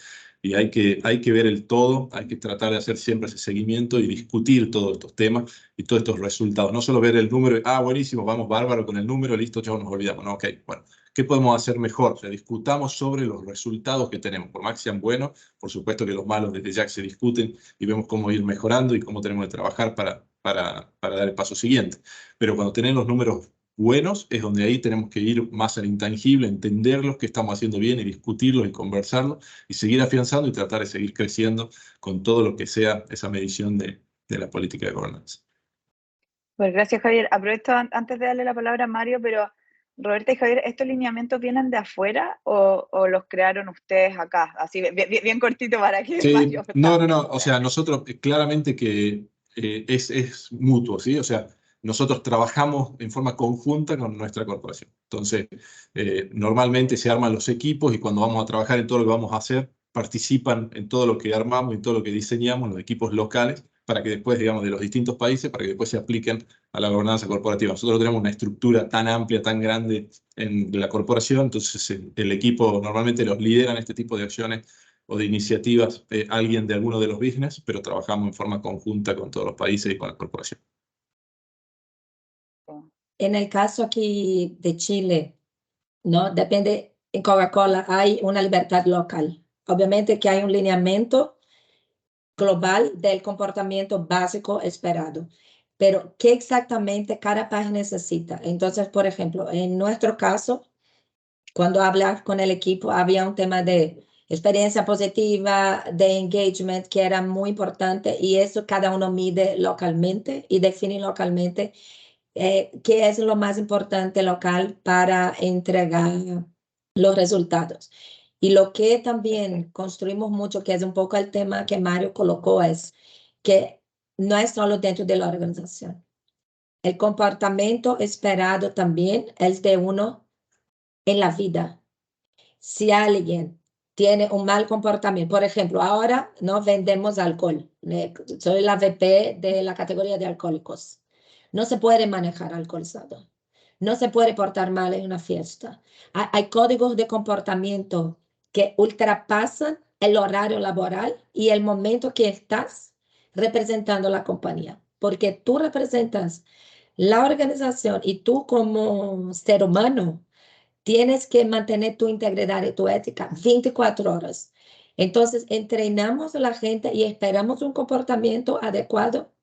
y hay que ver el todo, hay que tratar de hacer siempre ese seguimiento y discutir todos estos temas y todos estos resultados. No solo ver el número, buenísimo, vamos bárbaro con el número, listo, ya nos olvidamos. No, ok, bueno, ¿qué podemos hacer mejor? O sea, discutamos sobre los resultados que tenemos, por más que sean buenos, por supuesto que los malos desde ya se discuten y vemos cómo ir mejorando y cómo tenemos que trabajar para dar el paso siguiente. Pero cuando tenemos los números buenos, es donde ahí tenemos que ir más al intangible, entenderlos, qué estamos haciendo bien y discutirlos y conversarlos y seguir afianzando y tratar de seguir creciendo con todo lo que sea esa medición de la política de gobernanza. Pues gracias, Javier. Aprovecho antes de darle la palabra a Mario, pero Roberta y Javier, ¿estos lineamientos vienen de afuera o los crearon ustedes acá? Así, bien cortito para que Sí, Mario no, también. o sea, nosotros claramente que es mutuo, ¿sí? O sea, nosotros trabajamos en forma conjunta con nuestra corporación. Entonces, normalmente se arman los equipos y cuando vamos a trabajar en todo lo que vamos a hacer, participan en todo lo que armamos y todo lo que diseñamos los equipos locales para que después, digamos, de los distintos países, para que después se apliquen a la gobernanza corporativa. Nosotros tenemos una estructura tan amplia, tan grande en la corporación, entonces el equipo normalmente los lidera en este tipo de acciones o de iniciativas, alguien de alguno de los business, pero trabajamos en forma conjunta con todos los países y con la corporación. En el caso aquí de Chile, ¿no? Depende, en Coca-Cola hay una libertad local. Obviamente que hay un lineamiento global del comportamiento básico esperado, pero ¿qué exactamente cada país necesita? Entonces, por ejemplo, en nuestro caso, cuando hablar con el equipo, había un tema de experiencia positiva, de engagement, que era muy importante, y eso cada uno mide localmente y define localmente qué es lo más importante local para entregar los resultados. Y lo que también construimos mucho, que es un poco el tema que Mario colocó, es que no es solo dentro de la organización. El comportamiento esperado también es de uno en la vida. Si alguien tiene un mal comportamiento, por ejemplo, ahora no vendemos alcohol. Soy la VP de la categoría de alcohólicos. No se puede manejar alcoholizado. No se puede portar mal en una fiesta. Hay códigos de comportamiento que ultrapasan el horario laboral y el momento que estás representando la compañía. Porque tú representas la organización y tú como ser humano tienes que mantener tu integridad y tu ética 24 horas. Entonces, entrenamos a la gente y esperamos un comportamiento adecuado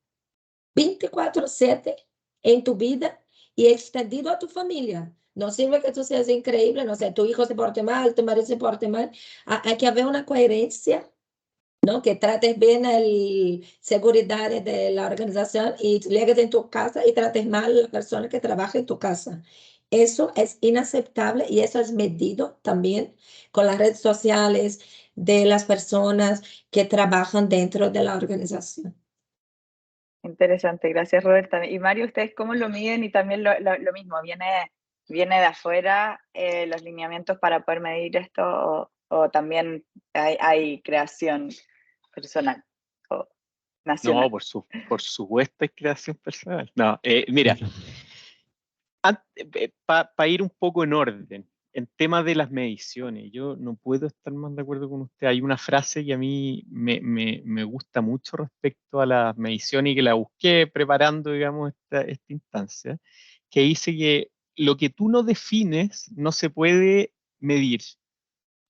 24/7 en tu vida y extendido a tu familia. No sirve que tú seas increíble, no sé, tu hijo se porte mal, tu marido se porte mal. Hay que haber una coherencia, ¿no? Que trates bien la seguridad de la organización y llegues en tu casa y trates mal a la persona que trabaja en tu casa. Eso es inaceptable y eso es medido también con las redes sociales de las personas que trabajan dentro de la organización. Interesante, gracias Roberta. Y Mario, ¿ustedes cómo lo miden? Y también lo mismo, ¿viene de afuera los lineamientos para poder medir esto o también hay creación personal o nacional? No, por supuesto hay creación personal. No, mira, para ir un poco en orden, en temas de las mediciones, yo no puedo estar más de acuerdo con usted. Hay una frase que a mí me gusta mucho respecto a las mediciones y que la busqué preparando, digamos, esta instancia, que dice que lo que tú no defines no se puede medir,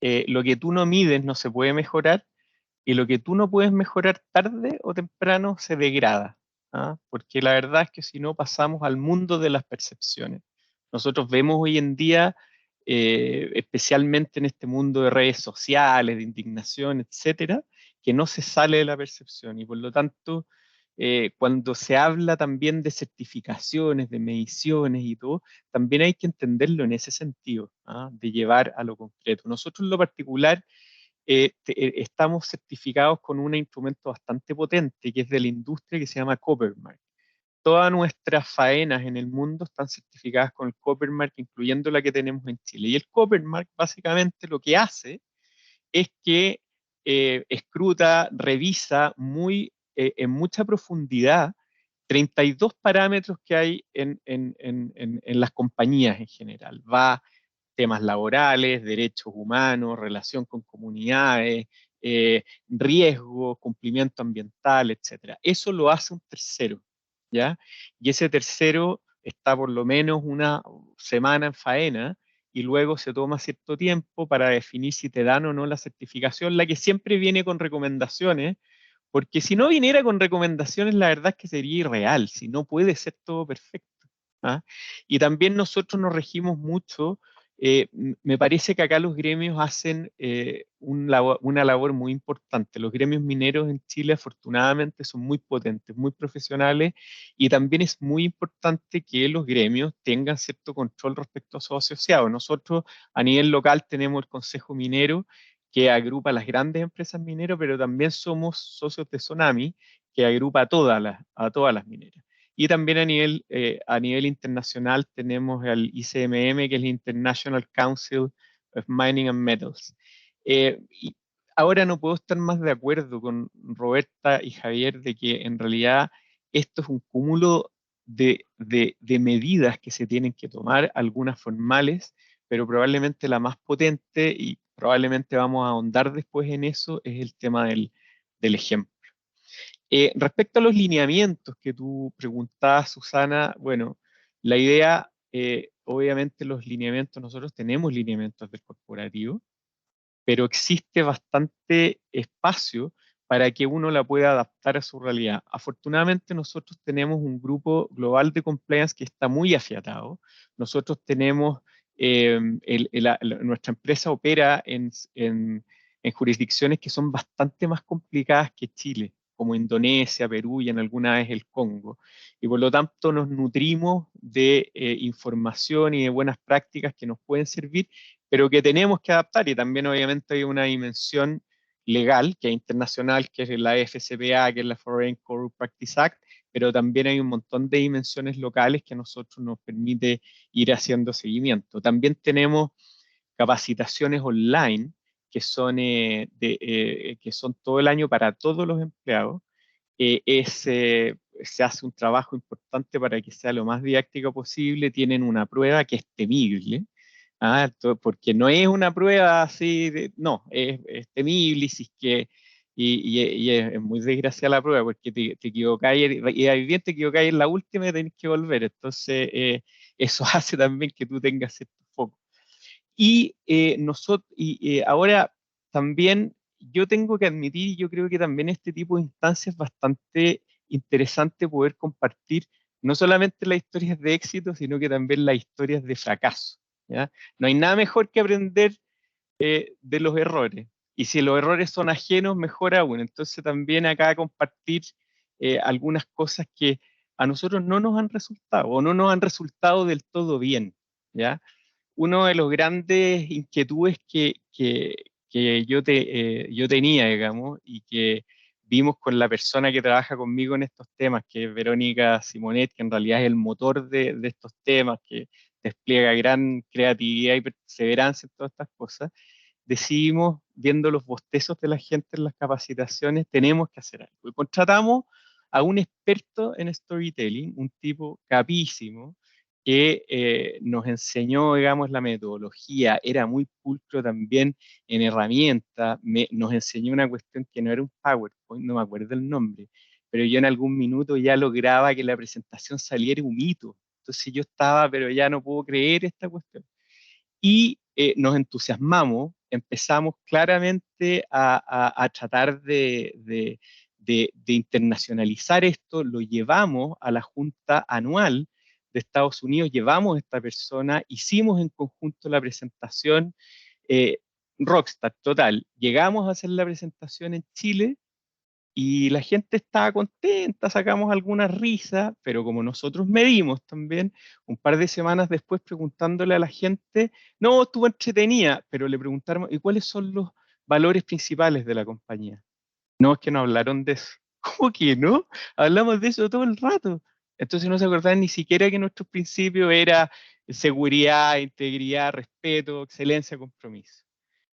lo que tú no mides no se puede mejorar y lo que tú no puedes mejorar tarde o temprano se degrada. ¿Ah? Porque la verdad es que si no pasamos al mundo de las percepciones. Nosotros vemos hoy en día, especialmente en este mundo de redes sociales, de indignación, etcétera, que no se sale de la percepción y por lo tanto, cuando se habla también de certificaciones, de mediciones y todo, también hay que entenderlo en ese sentido, ¿ah? De llevar a lo concreto. Nosotros en lo particular estamos certificados con un instrumento bastante potente que es de la industria que se llama Copper Mark. Todas nuestras faenas en el mundo están certificadas con el Copper Mark, incluyendo la que tenemos en Chile. Y el Copper Mark básicamente lo que hace es que escruta, revisa en mucha profundidad 32 parámetros que hay en las compañías en general. Va temas laborales, derechos humanos, relación con comunidades, riesgo, cumplimiento ambiental, etc. Eso lo hace un tercero, ¿ya? Y ese tercero está por lo menos una semana en faena y luego se toma cierto tiempo para definir si te dan o no la certificación, la que siempre viene con recomendaciones, porque si no viniera con recomendaciones, la verdad es que sería irreal, si no puede ser todo perfecto. ¿Ah? Y también nosotros nos regimos mucho, me parece que acá los gremios hacen una labor muy importante. Los gremios mineros en Chile afortunadamente son muy potentes, muy profesionales, y también es muy importante que los gremios tengan cierto control respecto a sus asociados. Nosotros a nivel local tenemos el Consejo Minero, que agrupa a las grandes empresas mineras, pero también somos socios de Sonami, que agrupa a todas las mineras. Y también a nivel internacional tenemos el ICMM, que es el International Council of Mining and Metals. Y ahora no puedo estar más de acuerdo con Roberta y Javier de que en realidad esto es un cúmulo de medidas que se tienen que tomar, algunas formales, pero probablemente la más potente, y probablemente vamos a ahondar después en eso, es el tema del ejemplo. Respecto a los lineamientos que tú preguntabas, Susana, bueno, la idea, obviamente los lineamientos, nosotros tenemos lineamientos del corporativo, pero existe bastante espacio para que uno la pueda adaptar a su realidad. Afortunadamente nosotros tenemos un grupo global de compliance que está muy afiatado. Nosotros tenemos, nuestra empresa opera en jurisdicciones que son bastante más complicadas que Chile, como Indonesia, Perú y en alguna vez el Congo. Y por lo tanto nos nutrimos de información y de buenas prácticas que nos pueden servir, pero que tenemos que adaptar, y también obviamente hay una dimensión legal, que es internacional, que es la FCPA, que es la Foreign Corrupt Practice Act, pero también hay un montón de dimensiones locales que a nosotros nos permite ir haciendo seguimiento. También tenemos capacitaciones online, que son todo el año para todos los empleados. Se hace un trabajo importante para que sea lo más didáctica posible. Tienen una prueba que es temible, porque no es una prueba así, no, es temible, y es muy desgraciada la prueba, porque te equivocáis, y bien te equivocáis en la última y tenés que volver. Entonces, eso hace también que tú tengas cierto foco. Y ahora también yo tengo que admitir, y yo creo que también este tipo de instancias es bastante interesante poder compartir no solamente las historias de éxito, sino que también las historias de fracaso, ¿ya? No hay nada mejor que aprender de los errores. Y si los errores son ajenos, mejor aún. Entonces también acá compartir algunas cosas que a nosotros no nos han resultado o no nos han resultado del todo bien, ¿ya? Uno de los grandes inquietudes que yo tenía, digamos, y que vimos con la persona que trabaja conmigo en estos temas, que es Verónica Simonet, que en realidad es el motor de estos temas, que despliega gran creatividad y perseverancia en todas estas cosas, decidimos, viendo los bostezos de la gente en las capacitaciones, tenemos que hacer algo. Y contratamos a un experto en storytelling, un tipo capísimo, que nos enseñó, digamos, la metodología, era muy pulcro también en herramientas, nos enseñó una cuestión que no era un PowerPoint, no me acuerdo el nombre, pero yo en algún minuto ya lograba que la presentación saliera un hito. Entonces yo estaba, pero ya no puedo creer esta cuestión. Y nos entusiasmamos, empezamos claramente a tratar de internacionalizar esto, lo llevamos a la Junta Anual de Estados Unidos, llevamos a esta persona, hicimos en conjunto la presentación, Rockstar, total, llegamos a hacer la presentación en Chile, y la gente estaba contenta, sacamos algunas risas, pero como nosotros medimos también, un par de semanas después preguntándole a la gente, no, estuvo entretenida, pero le preguntaron, ¿y cuáles son los valores principales de la compañía? No, es que no hablaron de eso. ¿Cómo que no? Hablamos de eso todo el rato. Entonces no se acordaban ni siquiera que nuestros principios era seguridad, integridad, respeto, excelencia, compromiso.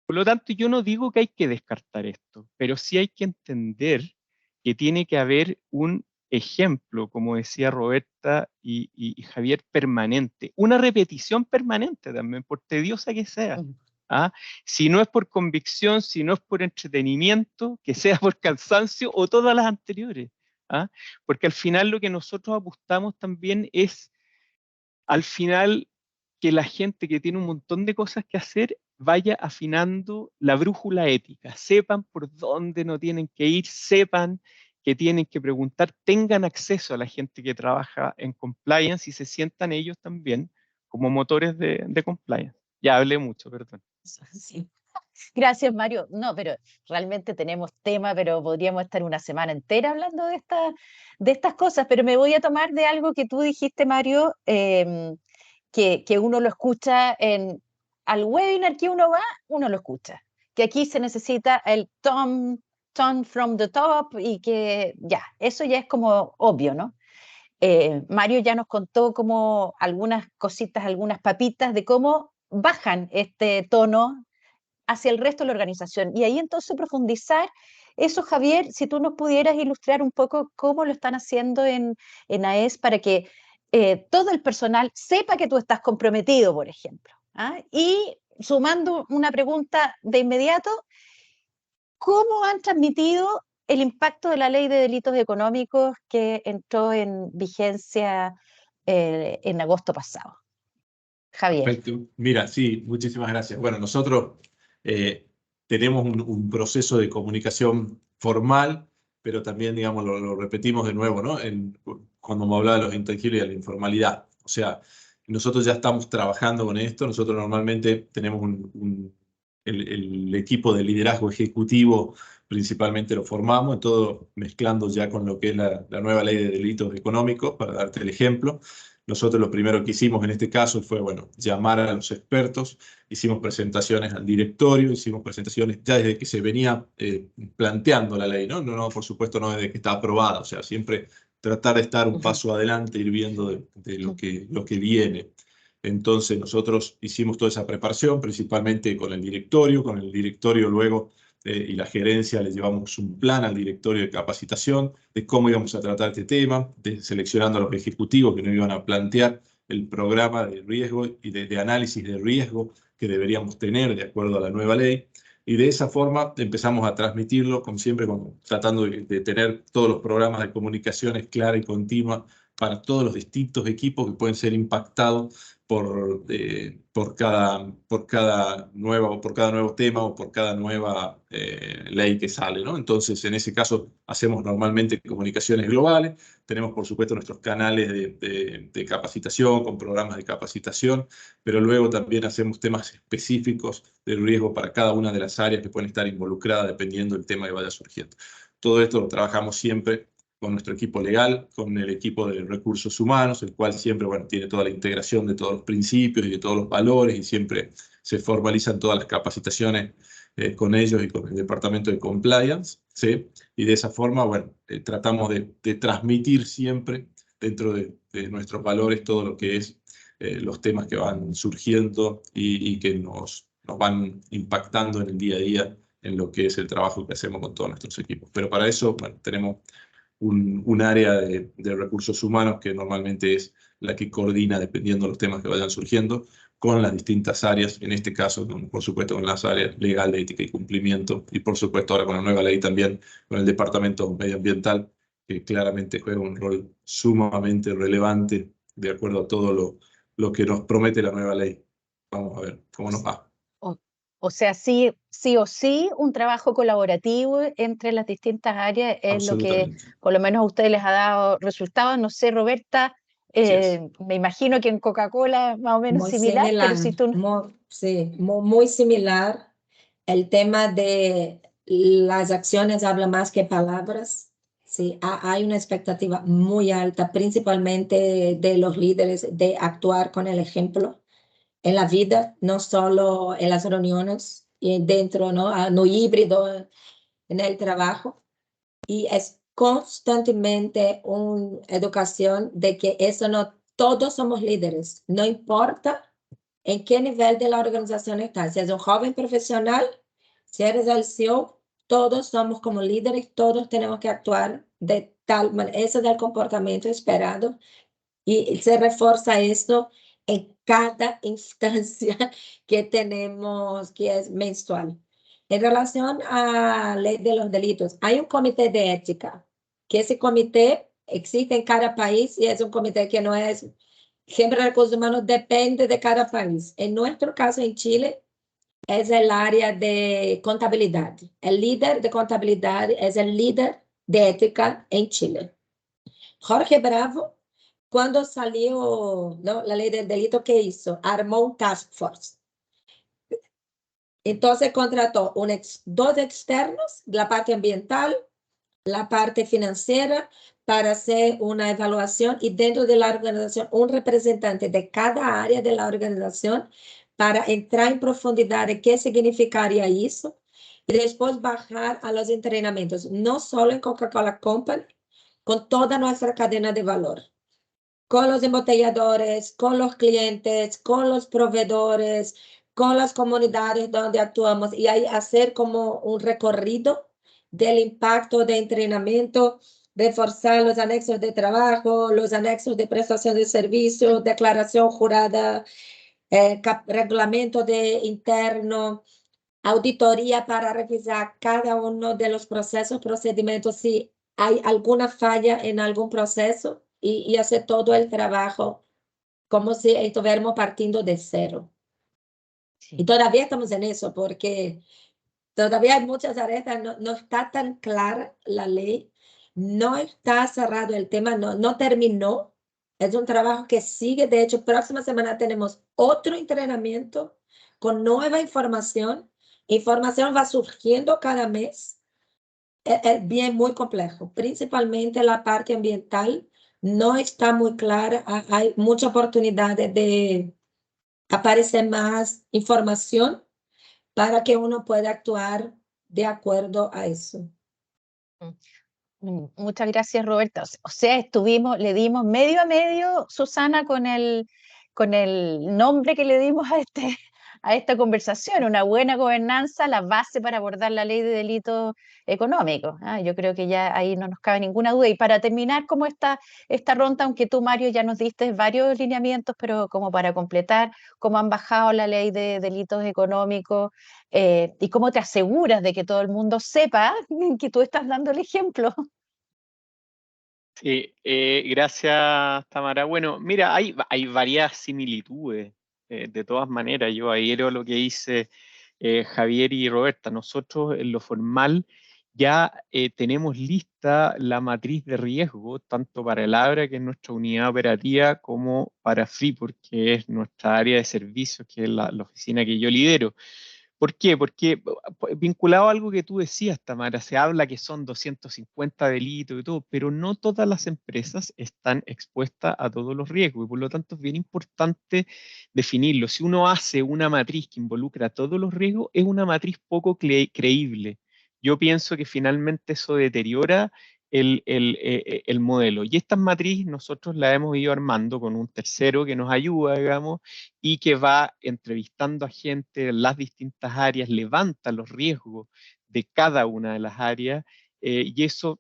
Por lo tanto, yo no digo que hay que descartar esto, pero sí hay que entender que tiene que haber un ejemplo, como decía Roberta y Javier, permanente, una repetición permanente también, por tediosa que sea. ¿ah? Si no es por convicción, si no es por entretenimiento, que sea por cansancio o todas las anteriores, ¿ah? Porque al final lo que nosotros apostamos también es, al final, que la gente que tiene un montón de cosas que hacer vaya afinando la brújula ética, sepan por dónde no tienen que ir, sepan que tienen que preguntar, tengan acceso a la gente que trabaja en compliance y se sientan ellos también como motores de compliance. Ya hablé mucho, perdón. Sí. Gracias, Mario. No, pero realmente tenemos tema, pero podríamos estar una semana entera hablando de estas cosas, pero me voy a tomar de algo que tú dijiste, Mario, que uno lo escucha al webinar que uno va, uno lo escucha. Que aquí se necesita el tone from the top y que ya, eso ya es como obvio, ¿no? Mario ya nos contó como algunas cositas, algunas papitas de cómo bajan este tono hacia el resto de la organización. Y ahí entonces profundizar eso, Javier, si tú nos pudieras ilustrar un poco cómo lo están haciendo en AES para que todo el personal sepa que tú estás comprometido, por ejemplo. ¿Ah? Y sumando una pregunta de inmediato, ¿cómo han transmitido el impacto de la ley de delitos económicos que entró en vigencia en agosto pasado? Javier. Perfecto. Mira, sí, muchísimas gracias. Bueno, nosotros tenemos un proceso de comunicación formal, pero también, digamos, lo repetimos de nuevo, ¿no? Cuando me hablaba de los intangibles y de la informalidad. O sea, nosotros ya estamos trabajando con esto. Nosotros normalmente tenemos el equipo de liderazgo ejecutivo, principalmente lo formamos, todo mezclando ya con lo que es la nueva ley de delitos económicos, para darte el ejemplo. Nosotros lo primero que hicimos en este caso fue, bueno, llamar a los expertos, hicimos presentaciones al directorio, hicimos presentaciones ya desde que se venía planteando la ley, ¿no? No, por supuesto, no desde que está aprobada, o sea, siempre tratar de estar un paso adelante, ir viendo de lo que viene. Entonces nosotros hicimos toda esa preparación, principalmente con el directorio luego y la gerencia le llevamos un plan al directorio de capacitación de cómo íbamos a tratar este tema, seleccionando a los ejecutivos que nos iban a plantear el programa de riesgo y de análisis de riesgo que deberíamos tener de acuerdo a la nueva ley. Y de esa forma empezamos a transmitirlo, como siempre, tratando de tener todos los programas de comunicaciones clara y continua para todos los distintos equipos que pueden ser impactados por cada nuevo tema o por cada nueva ley que sale, ¿no? Entonces, en ese caso, hacemos normalmente comunicaciones globales. Tenemos, por supuesto, nuestros canales de capacitación, con programas de capacitación, pero luego también hacemos temas específicos de riesgo para cada una de las áreas que pueden estar involucradas dependiendo del tema que vaya surgiendo. Todo esto lo trabajamos siempre con nuestro equipo legal, con el equipo de recursos humanos, el cual siempre, bueno, tiene toda la integración de todos los principios y de todos los valores y siempre se formalizan todas las capacitaciones con ellos y con el departamento de compliance, ¿sí? Y de esa forma, bueno, tratamos de transmitir siempre dentro de nuestros valores todo lo que es los temas que van surgiendo y que nos van impactando en el día a día en lo que es el trabajo que hacemos con todos nuestros equipos. Pero para eso, bueno, tenemos un área de recursos humanos que normalmente es la que coordina, dependiendo de los temas que vayan surgiendo, con las distintas áreas, en este caso, por supuesto, con las áreas legal, de ética y cumplimiento, y por supuesto ahora con la nueva ley también, con el departamento medioambiental, que claramente juega un rol sumamente relevante de acuerdo a todo lo que nos promete la nueva ley. Vamos a ver cómo nos va. O sea, sí o sí, un trabajo colaborativo entre las distintas áreas es lo que por lo menos a ustedes les ha dado resultados. No sé, Roberta, me imagino que en Coca-Cola más o menos muy similar, pero si tú... muy similar. El tema de las acciones habla más que palabras. Sí, hay una expectativa muy alta, principalmente de los líderes, de actuar con el ejemplo en la vida, no solo en las reuniones y dentro, ¿no? No híbrido, en el trabajo. Y es constantemente una educación de que eso no, todos somos líderes, no importa en qué nivel de la organización estás. Si eres un joven profesional, si eres el CEO, todos somos como líderes, todos tenemos que actuar de tal manera. Ese es el comportamiento esperado y se refuerza esto en cada instancia que tenemos, que es mensual. En relación a la ley de los delitos, hay un comité de ética, que ese comité existe en cada país y es un comité que no es, siempre recursos humanos depende de cada país. En nuestro caso, en Chile, es el área de contabilidad. El líder de contabilidad es el líder de ética en Chile. Jorge Bravo, cuando salió, ¿no?, la ley del delito, ¿qué hizo? Armó un task force. Entonces contrató dos externos, la parte ambiental, la parte financiera, para hacer una evaluación, y dentro de la organización un representante de cada área de la organización para entrar en profundidad de qué significaría eso y después bajar a los entrenamientos, no solo en Coca-Cola Company, con toda nuestra cadena de valor, con los embotelladores, con los clientes, con los proveedores, con las comunidades donde actuamos, y ahí hacer como un recorrido del impacto de entrenamiento, reforzar los anexos de trabajo, los anexos de prestación de servicios, declaración jurada, reglamento de interno, auditoría para revisar cada uno de los procesos, procedimientos, si hay alguna falla en algún proceso, y hacer todo el trabajo como si estuviéramos partiendo de cero. Sí. Y todavía estamos en eso, porque todavía hay muchas arestas, no está tan clara la ley, no está cerrado el tema, no terminó. Es un trabajo que sigue. De hecho, próxima semana tenemos otro entrenamiento con nueva información. Información va surgiendo cada mes. Es bien muy complejo, principalmente la parte ambiental no está muy clara. Hay mucha oportunidad de aparecer más información para que uno pueda actuar de acuerdo a eso. Muchas gracias, Roberta. O sea, le dimos medio a medio, Susana, con el nombre que le dimos a esta conversación, una buena gobernanza, la base para abordar la ley de delitos económicos. Yo creo que ya ahí no nos cabe ninguna duda. Y para terminar como esta ronda, aunque tú, Mario, ya nos diste varios lineamientos, pero como para completar, cómo han bajado la ley de delitos económicos, y cómo te aseguras de que todo el mundo sepa que tú estás dando el ejemplo. Sí, gracias, Tamara. Bueno, mira, hay varias similitudes, de todas maneras. Yo ahí era lo que hice Javier y Roberta. Nosotros en lo formal ya tenemos lista la matriz de riesgo, tanto para el ABRA, que es nuestra unidad operativa, como para Freeport, que es nuestra área de servicios, que es la oficina que yo lidero. ¿Por qué? Porque vinculado a algo que tú decías, Tamara, se habla que son 250 delitos y todo, pero no todas las empresas están expuestas a todos los riesgos, y por lo tanto es bien importante definirlo. Si uno hace una matriz que involucra todos los riesgos, es una matriz poco creíble. Yo pienso que finalmente eso deteriora el modelo. Y esta matriz nosotros la hemos ido armando con un tercero que nos ayuda, digamos, y que va entrevistando a gente en las distintas áreas, levanta los riesgos de cada una de las áreas, y eso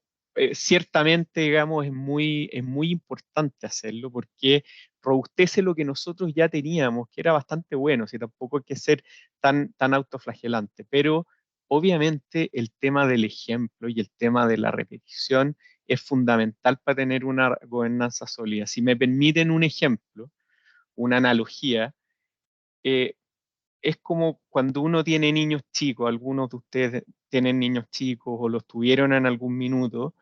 ciertamente, digamos, es muy importante hacerlo, porque robustece lo que nosotros ya teníamos, que era bastante bueno, si tampoco hay que ser tan autoflagelante, pero obviamente el tema del ejemplo y el tema de la repetición es fundamental para tener una gobernanza sólida. Si me permiten un ejemplo, una analogía, es como cuando uno tiene niños chicos, algunos de ustedes tienen niños chicos o los tuvieron en algún minuto,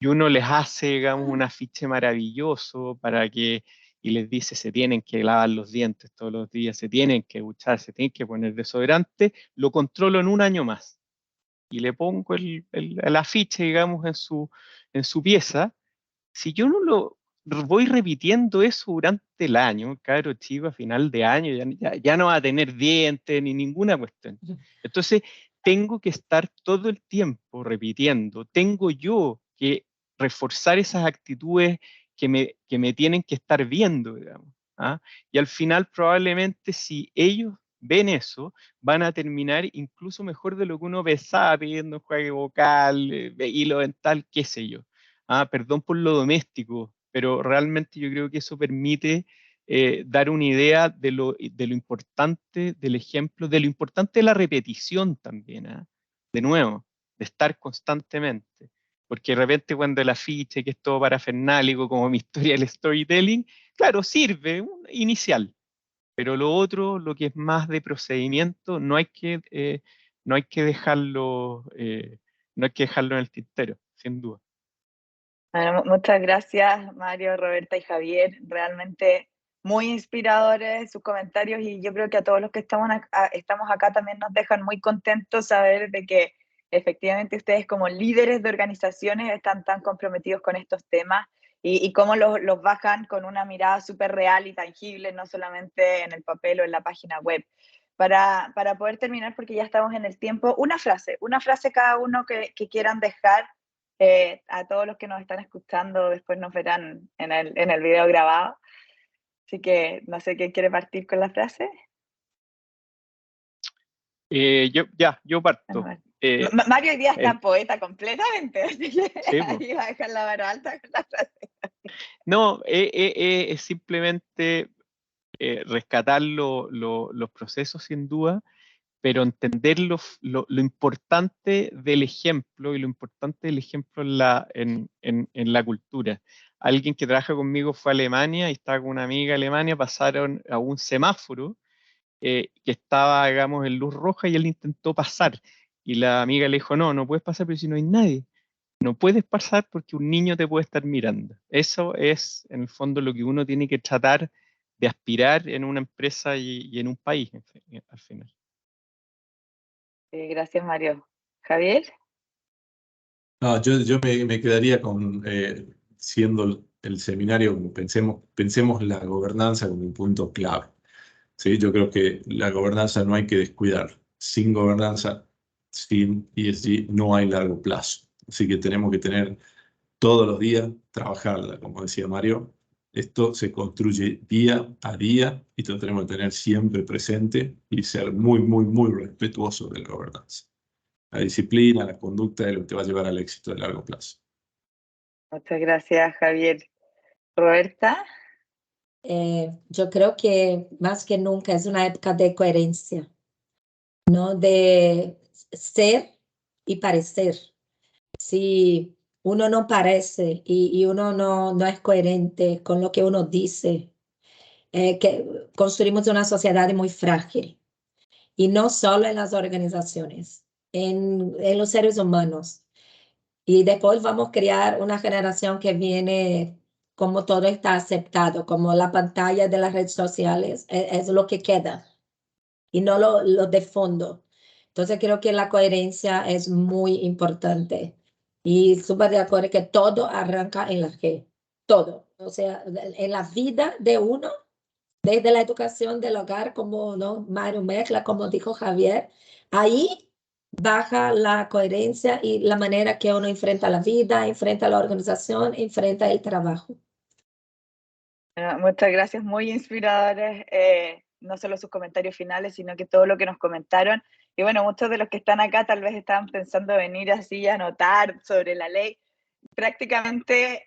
y uno les hace, digamos, un afiche maravilloso y les dice, se tienen que lavar los dientes todos los días, se tienen que duchar, se tienen que poner desodorante, lo controlo en un año más. Y le pongo el afiche, digamos, en su pieza. Si yo no lo voy repitiendo eso durante el año, cabro chico, a final de año, ya no va a tener dientes ni ninguna cuestión. Entonces, tengo que estar todo el tiempo repitiendo. Tengo yo que reforzar esas actitudes que me tienen que estar viendo, digamos. ¿Ah? Y al final, probablemente, si ellos ven eso, van a terminar incluso mejor de lo que uno pensaba, pidiendo enjuague vocal, hilo dental, qué sé yo. Perdón por lo doméstico, pero realmente yo creo que eso permite dar una idea de lo importante del ejemplo, de lo importante de la repetición también, ¿eh? De nuevo, de estar constantemente. Porque de repente cuando el afiche, que es todo parafernálico, como mi historia del storytelling, claro, sirve, inicial. Pero lo otro, lo que es más de procedimiento, no hay que dejarlo en el tintero, sin duda. Bueno, muchas gracias, Mario, Roberta y Javier. Realmente muy inspiradores sus comentarios, y yo creo que a todos los que estamos acá también nos dejan muy contentos saber de que efectivamente ustedes, como líderes de organizaciones, están tan comprometidos con estos temas, y cómo los bajan con una mirada súper real y tangible, no solamente en el papel o en la página web. Para poder terminar, porque ya estamos en el tiempo, una frase cada uno que quieran dejar. A todos los que nos están escuchando, después nos verán en el video grabado. Así que no sé quién quiere partir con la frase. Yo parto. Mario hoy día está poeta completamente, así que sí, ahí va a dejar la vara alta con la frase. No, es simplemente rescatar los procesos, sin duda, pero entender lo importante del ejemplo, y lo importante del ejemplo en la cultura. Alguien que trabaja conmigo fue a Alemania y estaba con una amiga de Alemania, pasaron a un semáforo que estaba, digamos, en luz roja, y él intentó pasar. Y la amiga le dijo, no puedes pasar, pero si no hay nadie. No puedes pasar porque un niño te puede estar mirando. Eso es, en el fondo, lo que uno tiene que tratar de aspirar en una empresa y en un país, al final. Gracias, Mario. ¿Javier? No, yo me quedaría con, siendo el seminario, como pensemos la gobernanza como un punto clave. ¿Sí? Yo creo que la gobernanza no hay que descuidar. Sin gobernanza, sin ESG, no hay largo plazo. Así que tenemos que tener todos los días, trabajarla, como decía Mario. Esto se construye día a día y lo tenemos que tener siempre presente y ser muy, muy, muy respetuosos de la gobernanza. La disciplina, la conducta es lo que te va a llevar al éxito de largo plazo. Muchas gracias, Javier. Roberta. Yo creo que más que nunca es una época de coherencia, ¿no? De ser y parecer. Si uno no parece y uno no es coherente con lo que uno dice, que construimos una sociedad muy frágil. Y no solo en las organizaciones, en los seres humanos. Y después vamos a crear una generación que viene como todo está aceptado, como la pantalla de las redes sociales es lo que queda y no lo de fondo. Entonces creo que la coherencia es muy importante, y súper de acuerdo que todo arranca en la G, todo, o sea, en la vida de uno, desde la educación del hogar, como ¿no? Mario mezcla, como dijo Javier, ahí baja la coherencia y la manera que uno enfrenta la vida, enfrenta la organización, enfrenta el trabajo. Bueno, muchas gracias, muy inspiradores, no solo sus comentarios finales, sino que todo lo que nos comentaron. Y bueno, muchos de los que están acá tal vez estaban pensando venir así a anotar sobre la ley. Prácticamente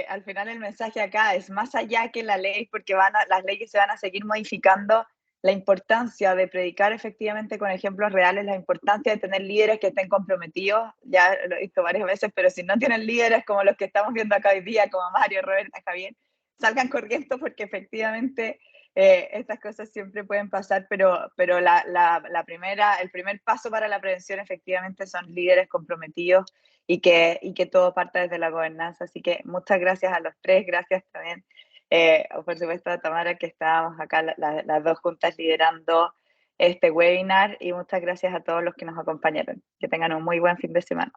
al final el mensaje acá es más allá que la ley, porque las leyes se van a seguir modificando. La importancia de predicar efectivamente con ejemplos reales, la importancia de tener líderes que estén comprometidos, ya lo he visto varias veces, pero si no tienen líderes como los que estamos viendo acá hoy día, como Mario, Roberta, Javier, salgan corriendo, porque efectivamente estas cosas siempre pueden pasar, pero el primer paso para la prevención efectivamente son líderes comprometidos, y que todo parta desde la gobernanza. Así que muchas gracias a los tres, gracias también, por supuesto, a Tamara, que estábamos acá las dos juntas liderando este webinar, y muchas gracias a todos los que nos acompañaron. Que tengan un muy buen fin de semana.